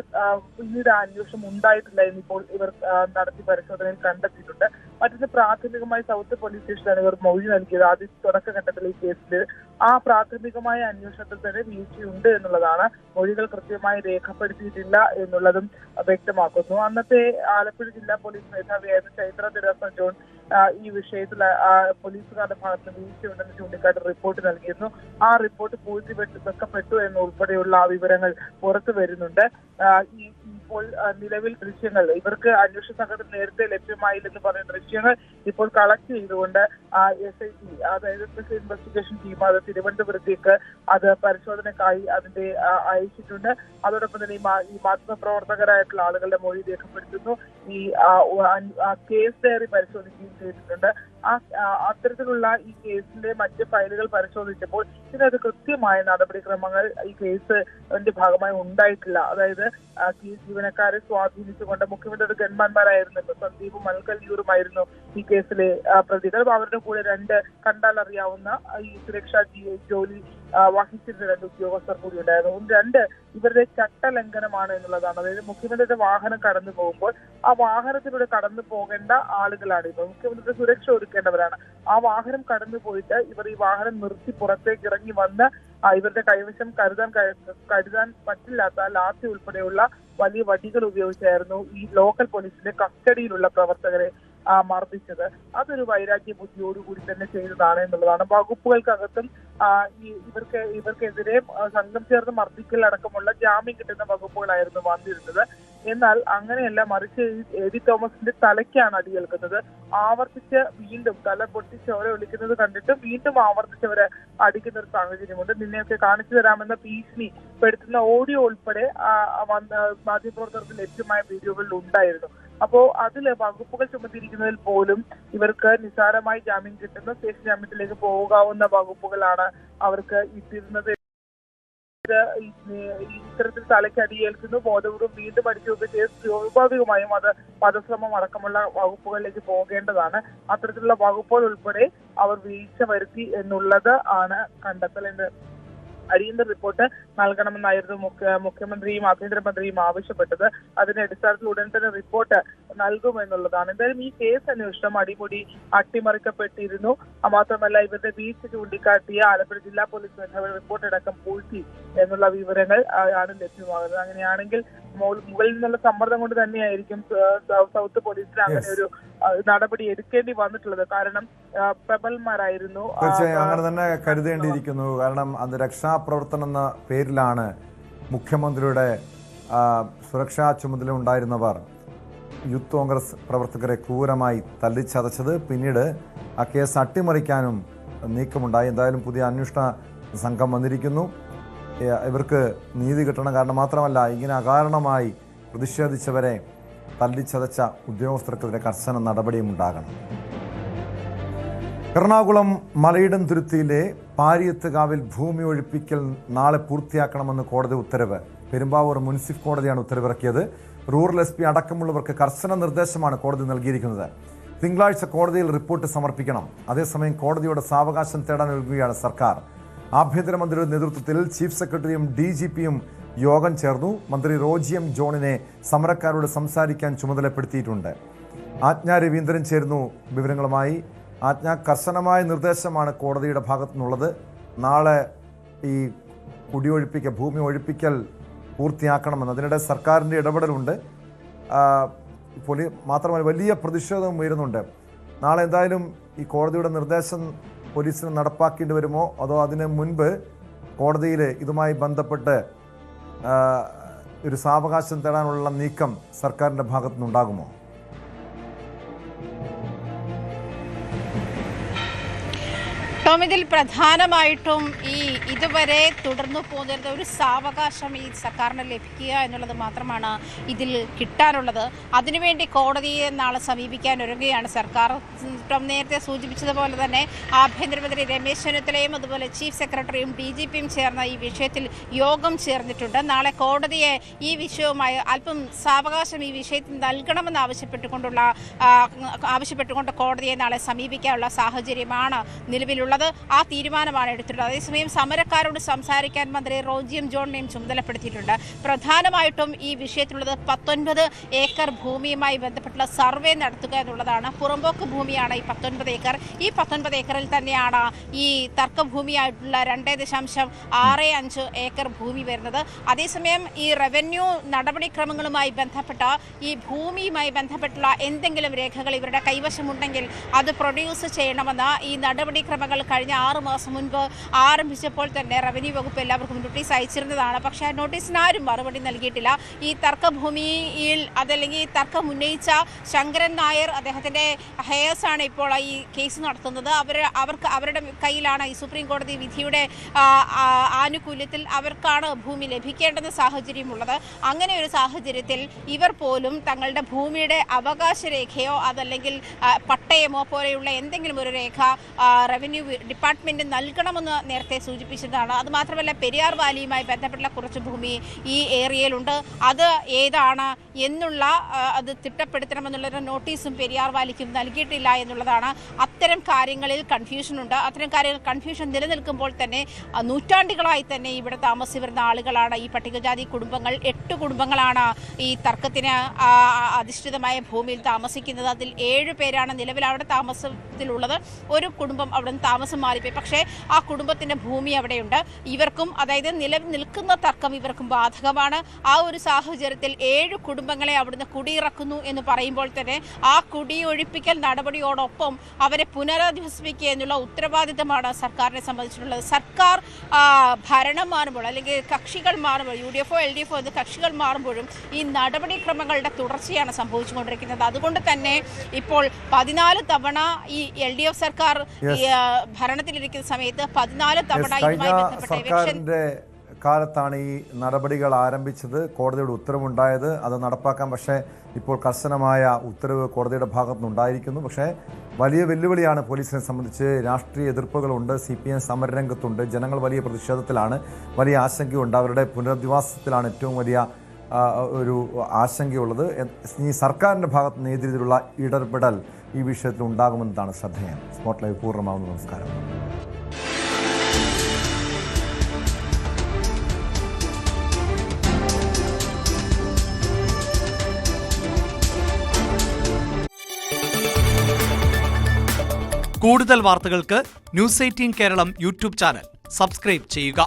പിന്നീട് അന്വേഷണം ഉണ്ടായിട്ടില്ല എന്നിപ്പോൾ ഇവർ നടത്തിയ പരിശോധനയിൽ കണ്ടെത്തിയിട്ടുണ്ട്. മറ്റൊന്ന്, പ്രാഥമികമായി സൗത്ത് പോലീസ് സ്റ്റേഷനിലാണ് ഇവർ മൊഴി നൽകിയത്. ആദ്യ തുടക്കഘട്ടത്തിൽ ഈ കേസിൽ ആ പ്രാഥമികമായ അന്വേഷണത്തിൽ തന്നെ വീഴ്ചയുണ്ട് എന്നുള്ളതാണ്. മൊഴികൾ കൃത്യമായി രേഖപ്പെടുത്തിയിട്ടില്ല എന്നുള്ളതും വ്യക്തമാക്കുന്നു. അന്നത്തെ ആലപ്പുഴ ജില്ലാ പോലീസ് മേധാവിയായിരുന്ന ചൈത്ര തെരേസ ജോൺ ഈ വിഷയത്തിൽ പോലീസുകാരുടെ ഭാഗത്ത് വീഴ്ചയുണ്ടെന്ന് ചൂണ്ടിക്കാട്ടി റിപ്പോർട്ട് നൽകിയിരുന്നു. ആ റിപ്പോർട്ട് പൂഴ്ത്തിവെക്കപ്പെട്ടു എന്നുൾപ്പെടെയുള്ള വിവരങ്ങൾ പുറത്തു വരുന്നുണ്ട്. ഈ ഇപ്പോൾ നിലവിൽ ദൃശ്യങ്ങൾ ഇവർക്ക് അന്വേഷണ സംഘത്തിൽ നേരത്തെ ലഭ്യമായില്ലെന്ന് പറയുന്ന ദൃശ്യങ്ങൾ ഇപ്പോൾ കളക്ട് ചെയ്തുകൊണ്ട് SIT അതായത് സ്പെഷ്യൽ ഇൻവെസ്റ്റിഗേഷൻ ടീം അത് തിരുവനന്തപുരത്തേക്ക് അത് പരിശോധനക്കായി അതിന്റെ അയച്ചിട്ടുണ്ട്. അതോടൊപ്പം തന്നെ ഈ മാധ്യമപ്രവർത്തകരായിട്ടുള്ള ആളുകളുടെ മൊഴി രേഖപ്പെടുത്തുന്നു. ഈ കേസ് ഡയറി പരിശോധിക്കുകയും ചെയ്തിട്ടുണ്ട്. അത്തരത്തിലുള്ള ഈ കേസിന്റെ മറ്റ് ഫയലുകൾ പരിശോധിച്ചപ്പോൾ ഇതിനകത്ത് കൃത്യമായ നടപടിക്രമങ്ങൾ ഈ കേസിന്റെ ഭാഗമായി ഉണ്ടായിട്ടില്ല. അതായത് ജീവനക്കാരെ സ്വാധീനിച്ചുകൊണ്ട് മുഖ്യമന്ത്രിയുടെ ഗൺമാന്മാരായിരുന്നു സന്ദീപും മൽക്കല്ലൂരുമായിരുന്നു ഈ കേസിലെ പ്രതികൾ. അവരുടെ കൂടെ 2 കണ്ടാൽ അറിയാവുന്ന ഈ സുരക്ഷാ ജോലി വഹിച്ചിരുന്ന 2 ഉദ്യോഗസ്ഥർ കൂടി ഉണ്ടായിരുന്നു. 2 ഇവരുടെ ചട്ടലംഘനമാണ് എന്നുള്ളതാണ്. അതായത് മുഖ്യമന്ത്രിയുടെ വാഹനം കടന്നു പോകുമ്പോൾ ആ വാഹനത്തിലൂടെ കടന്നു പോകേണ്ട ആളുകളാണ് ഇവർ. മുഖ്യമന്ത്രിയുടെ സുരക്ഷ ഒരുക്കേണ്ടവരാണ്. ആ വാഹനം കടന്നു പോയിട്ട് ഇവർ ഈ വാഹനം നിർത്തി പുറത്തേക്ക് ഇറങ്ങി വന്ന് ഇവരുടെ കൈവശം കരുതാൻ പറ്റില്ലാത്ത ലാത്തി ഉൾപ്പെടെയുള്ള വലിയ വടികൾ ഉപയോഗിച്ചായിരുന്നു ഈ ലോക്കൽ പോലീസിന്റെ കസ്റ്റഡിയിലുള്ള പ്രവർത്തകരെ മർദ്ദിച്ചത്. അതൊരു വൈരാഗ്യ ബുദ്ധിയോടുകൂടി തന്നെ ചെയ്തതാണ് എന്നുള്ളതാണ്. വകുപ്പുകൾക്കകത്തും ഇവർക്കെതിരെ സംഘം ചേർന്ന് മർദ്ദിക്കൽ അടക്കമുള്ള ജാമ്യം കിട്ടുന്ന വകുപ്പുകളായിരുന്നു വന്നിരുന്നത്. എന്നാൽ അങ്ങനെയല്ല, മറിച്ച് എഡി തോമസിന്റെ തലയ്ക്കാണ് അടിയേൽക്കുന്നത്. ആവർത്തിച്ച് വീണ്ടും തല പൊട്ടി ചോര ഒലിക്കുന്നത് കണ്ടിട്ട് വീണ്ടും ആവർത്തിച്ചവരെ അടിക്കുന്ന ഒരു സാഹചര്യമുണ്ട്. നിന്നെയൊക്കെ കാണിച്ചു തരാമെന്ന ഭീഷണിപ്പെടുത്തുന്ന ഓഡിയോ ഉൾപ്പെടെ മാധ്യമപ്രവർത്തകർക്ക് ലഭ്യമായ വീഡിയോകളിൽ ഉണ്ടായിരുന്നു. അപ്പോ അതില് വകുപ്പുകൾ ചുമത്തിയിരിക്കുന്നതിൽ പോലും ഇവർക്ക് നിസ്സാരമായി ജാമ്യം കിട്ടുന്ന സ്റ്റേഷൻ ജാമ്യത്തിലേക്ക് പോകാവുന്ന വകുപ്പുകളാണ് അവർക്ക് ഇട്ടിരുന്നത്. ഇത്തരത്തിൽ തലയ്ക്ക് അടിയേൽക്കുന്നു, ബോധപൂർവ്വം വീണ്ടും അടിച്ചുവെക്കുക ചെയ്ത് സ്വാഭാവികമായും അത് വധശ്രമം അടക്കമുള്ള വകുപ്പുകളിലേക്ക് പോകേണ്ടതാണ്. അത്തരത്തിലുള്ള വകുപ്പുകൾ ഉൾപ്പെടെ അവർ വീഴ്ച വരുത്തി എന്നുള്ളത് ആണ് കണ്ടെത്തൽ. അടിയന്തര റിപ്പോർട്ട് നൽകണമെന്നായിരുന്നു മുഖ്യമന്ത്രിയും ആഭ്യന്തരമന്ത്രിയും ആവശ്യപ്പെട്ടത്. അതിന്റെ അടിസ്ഥാനത്തിൽ ഉടൻ തന്നെ റിപ്പോർട്ട് നൽകുമെന്നുള്ളതാണ്. എന്തായാലും ഈ കേസ് അന്വേഷണം അടിമുടി അട്ടിമറിക്കപ്പെട്ടിരുന്നു. മാത്രമല്ല ഇവരുടെ വീഴ്ച ചൂണ്ടിക്കാട്ടിയ ആലപ്പുഴ ജില്ലാ പോലീസ് മേധാവി റിപ്പോർട്ട് അടക്കം പൂഴ്ത്തി എന്നുള്ള വിവരങ്ങൾ ആണ് ലഭ്യമാകുന്നത്. അങ്ങനെയാണെങ്കിൽ മുകളിൽ നിന്നുള്ള സമ്മർദ്ദം കൊണ്ട് തന്നെയായിരിക്കും സൗത്ത് പോലീസിന് അങ്ങനെ ഒരു നടപടി എടുക്കേണ്ടി വന്നിട്ടുള്ളത്. കാരണം പ്രബലന്മാരായിരുന്നു. തീർച്ചയായും അങ്ങനെ തന്നെ കരുതേണ്ടിയിരിക്കുന്നു. കാരണം അത് രക്ഷാപ്രവർത്തനം എന്ന പേരിലാണ് മുഖ്യമന്ത്രിയുടെ സുരക്ഷാ ചുമതല ഉണ്ടായിരുന്നവർ യൂത്ത് കോൺഗ്രസ് പ്രവർത്തകരെ ക്രൂരമായി തല്ലിച്ചതച്ചത്. പിന്നീട് ആ കേസ് അട്ടിമറിക്കാനും നീക്കമുണ്ടായി. എന്തായാലും പുതിയ അന്വേഷണ സംഘം വന്നിരിക്കുന്നു. ഇവർക്ക് നീതി കിട്ടണം. കാരണം മാത്രമല്ല, ഇങ്ങനെ അകാരണമായി പ്രതിഷേധിച്ചവരെ തല്ലിച്ചതച്ച ഉദ്യോഗസ്ഥർക്കെതിരെ കർശന നടപടിയും ഉണ്ടാകണം. എറണാകുളം മലയിടം തുരുത്തിയിലെ പാരിയത്തുകാവിൽ ഭൂമി ഒഴിപ്പിക്കൽ നാളെ പൂർത്തിയാക്കണമെന്ന് കോടതി ഉത്തരവ്. പെരുമ്പാവൂർ മുനിസിഫ് കോടതിയാണ് ഉത്തരവിറക്കിയത്. റൂറൽ SP അടക്കമുള്ളവർക്ക് കർശന നിർദ്ദേശമാണ് കോടതി നൽകിയിരിക്കുന്നത്. തിങ്കളാഴ്ച കോടതിയിൽ റിപ്പോർട്ട് സമർപ്പിക്കണം. അതേസമയം കോടതിയുടെ സാവകാശം തേടാൻ ഒരുങ്ങുകയാണ് സർക്കാർ. ആഭ്യന്തരമന്ത്രിയുടെ നേതൃത്വത്തിൽ ചീഫ് സെക്രട്ടറിയും DGPയും യോഗം ചേർന്നു. മന്ത്രി റോജി M. ജോണിനെ സമരക്കാരോട് സംസാരിക്കാൻ ചുമതലപ്പെടുത്തിയിട്ടുണ്ട്. ആജ്ഞ രവീന്ദ്രൻ ചേരുന്നു വിവരങ്ങളുമായി. ആജ്ഞ, കർശനമായ നിർദ്ദേശമാണ് കോടതിയുടെ ഭാഗത്തു നിന്നുള്ളത്. നാളെ ഈ ഭൂമി ഒഴിപ്പിക്കൽ പൂർത്തിയാക്കണമെന്ന്. അതിനിടെ സർക്കാരിൻ്റെ ഇടപെടലുണ്ട്. മാത്രമല്ല വലിയ പ്രതിഷേധവും ഉയരുന്നുണ്ട്. നാളെ എന്തായാലും ഈ കോടതിയുടെ നിർദ്ദേശം പോലീസിന് നടപ്പാക്കേണ്ടി വരുമോ, അതോ അതിന് മുൻപ് കോടതിയിൽ ഇതുമായി ബന്ധപ്പെട്ട് ഒരു സാവകാശം തേടാനുള്ള നീക്കം സർക്കാരിൻ്റെ ഭാഗത്തു നിന്നുണ്ടാകുമോ? ടോം, ഇതിൽ പ്രധാനമായിട്ടും ഇതുവരെ തുടർന്നു പോന്നിരുന്ന ഒരു സാവകാശം ഈ സർക്കാരിന് ലഭിക്കുക എന്നുള്ളത് മാത്രമാണ് ഇതിൽ കിട്ടാനുള്ളത്. അതിനുവേണ്ടി കോടതിയെ നാളെ സമീപിക്കാൻ ഒരുങ്ങുകയാണ് സർക്കാർ. ടോം നേരത്തെ സൂചിപ്പിച്ചതുപോലെ തന്നെ ആഭ്യന്തരമന്ത്രി രമേശ് ചെന്നിത്തലയും അതുപോലെ ചീഫ് സെക്രട്ടറിയും DGPയും ചേർന്ന ഈ വിഷയത്തിൽ യോഗം ചേർന്നിട്ടുണ്ട്. നാളെ കോടതിയെ ഈ വിഷയവുമായി അല്പം സാവകാശം ഈ വിഷയത്തിൽ നൽകണമെന്ന് ആവശ്യപ്പെട്ടുകൊണ്ട് കോടതിയെ നാളെ സമീപിക്കാനുള്ള സാഹചര്യമാണ് നിലവിലുള്ളത്. ആ തീരുമാനമാണ് എടുത്തിട്ടുള്ളത്. അതേസമയം സമരക്കാരോട് സംസാരിക്കാൻ മന്ത്രി റോജി M. ജോണിനെയും ചുമതലപ്പെടുത്തിയിട്ടുണ്ട്. പ്രധാനമായിട്ടും ഈ വിഷയത്തിലുള്ളത് 19 ഏക്കർ ഭൂമിയുമായി ബന്ധപ്പെട്ടുള്ള സർവേ നടത്തുക എന്നുള്ളതാണ്. പുറമ്പോക്ക് ഭൂമിയാണ് ഈ 19 ഏക്കർ. ഈ 19 ഏക്കറിൽ തന്നെയാണ് ഈ തർക്കഭൂമിയായിട്ടുള്ള 2.65 ഏക്കർ ഭൂമി വരുന്നത്. അതേസമയം ഈ റവന്യൂ നടപടിക്രമങ്ങളുമായി ബന്ധപ്പെട്ട ഈ ഭൂമിയുമായി ബന്ധപ്പെട്ടുള്ള എന്തെങ്കിലും രേഖകൾ ഇവരുടെ കൈവശമുണ്ടെങ്കിൽ അത് പ്രൊഡ്യൂസ് ചെയ്യണമെന്ന് ഈ നടപടിക്രമങ്ങൾ കഴിഞ്ഞ 6 മാസം മുൻപ് ആരംഭിച്ചപ്പോൾ തന്നെ റവന്യൂ വകുപ്പ് എല്ലാവർക്കും നോട്ടീസ് അയച്ചിരുന്നതാണ്. പക്ഷേ ആ നോട്ടീസിന് ആരും മറുപടി നൽകിയിട്ടില്ല. ഈ തർക്കഭൂമിയിൽ അതല്ലെങ്കിൽ തർക്കം ഉന്നയിച്ച ശങ്കരൻ നായർ അദ്ദേഹത്തിൻ്റെ ഹെയർസാണ് ഇപ്പോൾ ഈ കേസ് നടത്തുന്നത്. അവരുടെ കയ്യിലാണ് ഈ സുപ്രീം കോടതി വിധിയുടെ ആനുകൂല്യത്തിൽ അവർക്കാണ് ഭൂമി ലഭിക്കേണ്ടുന്ന സാഹചര്യമുള്ളത്. അങ്ങനെ ഒരു സാഹചര്യത്തിൽ ഇവർ പോലും തങ്ങളുടെ ഭൂമിയുടെ അവകാശ രേഖയോ അതല്ലെങ്കിൽ പട്ടയമോ പോലെയുള്ള എന്തെങ്കിലും ഒരു രേഖ റവന്യൂ ഡിപ്പാർട്ട്മെന്റ് നൽകണമെന്ന് നേരത്തെ സൂചിപ്പിച്ചതാണ്. അതുമാത്രമല്ല പെരിയാർ വാലിയുമായി ബന്ധപ്പെട്ട കുറച്ച് ഭൂമി ഈ ഏരിയയിലുണ്ട്. അത് ഏതാണ് എന്നുള്ള അത് തിട്ടപ്പെടുത്തണമെന്നുള്ളൊരു നോട്ടീസും പെരിയാർ വാലിക്കും നൽകിയിട്ടില്ല എന്നുള്ളതാണ്. അത്തരം കാര്യങ്ങളിൽ കൺഫ്യൂഷനുണ്ട്. അത്തരം കാര്യങ്ങൾ കൺഫ്യൂഷൻ നിലനിൽക്കുമ്പോൾ തന്നെ നൂറ്റാണ്ടുകളായി തന്നെ ഇവിടെ താമസിച്ചു വരുന്ന ആളുകളാണ് ഈ പട്ടികജാതി കുടുംബങ്ങൾ. 8 കുടുംബങ്ങളാണ് ഈ തർക്കത്തിന് അധിഷ്ഠിതമായ ഭൂമിയിൽ താമസിക്കുന്നത്. അതിൽ 7 പേരാണ് നിലവിൽ അവിടെ താമസത്തിലുള്ളത്. ഒരു കുടുംബം അവിടെ നിന്ന് താമസം മാറിപ്പോയി. പക്ഷേ ആ കുടുംബത്തിൻ്റെ ഭൂമി അവിടെയുണ്ട്. ഇവർക്കും അതായത് നിലവിൽ നിൽക്കുന്ന തർക്കം ഇവർക്കും ബാധകമാണ്. ആ ഒരു സാഹചര്യത്തിൽ 7 കുടുംബങ്ങളെ അവിടുന്ന് കുടിയിറക്കുന്നു എന്ന് പറയുമ്പോൾ തന്നെ ആ കുടിയൊഴിപ്പിക്കൽ നടപടിയോടൊപ്പം അവരെ പുനരധിവസിപ്പിക്കുക എന്നുള്ള ഉത്തരവാദിത്തമാണ് സർക്കാരിനെ സംബന്ധിച്ചിട്ടുള്ളത്. സർക്കാർ ഭരണം മാറുമ്പോൾ അല്ലെങ്കിൽ കക്ഷികൾ മാറുമ്പോൾ UDF-ഓ LDF-ഓ എന്ന് കക്ഷികൾ മാറുമ്പോഴും ഈ നടപടിക്രമങ്ങളുടെ തുടർച്ചയാണ് സംഭവിച്ചുകൊണ്ടിരിക്കുന്നത്. അതുകൊണ്ട് തന്നെ ഇപ്പോൾ 14 തവണ ഈ LDF സർക്കാർ ഭരണത്തിലിരിക്കുന്ന സമയത്ത് 14 തവണ ഇതുമായി ബന്ധപ്പെട്ട സർക്കാരിന്റെ കാലത്താണ് ഈ നടപടികൾ ആരംഭിച്ചത്. കോടതിയുടെ ഉത്തരവുണ്ടായത്, അത് നടപ്പാക്കാൻ പക്ഷേ ഇപ്പോൾ കർശനമായ ഉത്തരവ് കോടതിയുടെ ഭാഗത്തുനിന്നുണ്ടായിരിക്കുന്നു. പക്ഷേ വലിയ വെല്ലുവിളിയാണ് പോലീസിനെ സംബന്ധിച്ച്. രാഷ്ട്രീയ എതിർപ്പുകളുണ്ട്, CPM സമരരംഗത്തുണ്ട്, ജനങ്ങൾ വലിയ പ്രതിഷേധത്തിലാണ്, വലിയ ആശങ്കയുണ്ട്. അവരുടെ പുനരധിവാസത്തിലാണ് ഏറ്റവും വലിയ ഒരു ആശങ്കയുള്ളത്. ഈ സർക്കാരിൻ്റെ ഭാഗത്ത് നിന്ന് ഏത് രീതിയിലുള്ള ഇടപെടൽ ഈ വിഷയത്തിൽ ഉണ്ടാകുമെന്നതാണ് ശ്രദ്ധേയം. സ്പോട്ട് ലൈവ് പൂർണ്ണമാകുന്നു. നമസ്കാരം. കൂടുതൽ വാർത്തകൾക്ക് News 18 Keralam YouTube channel subscribe ചെയ്യുക.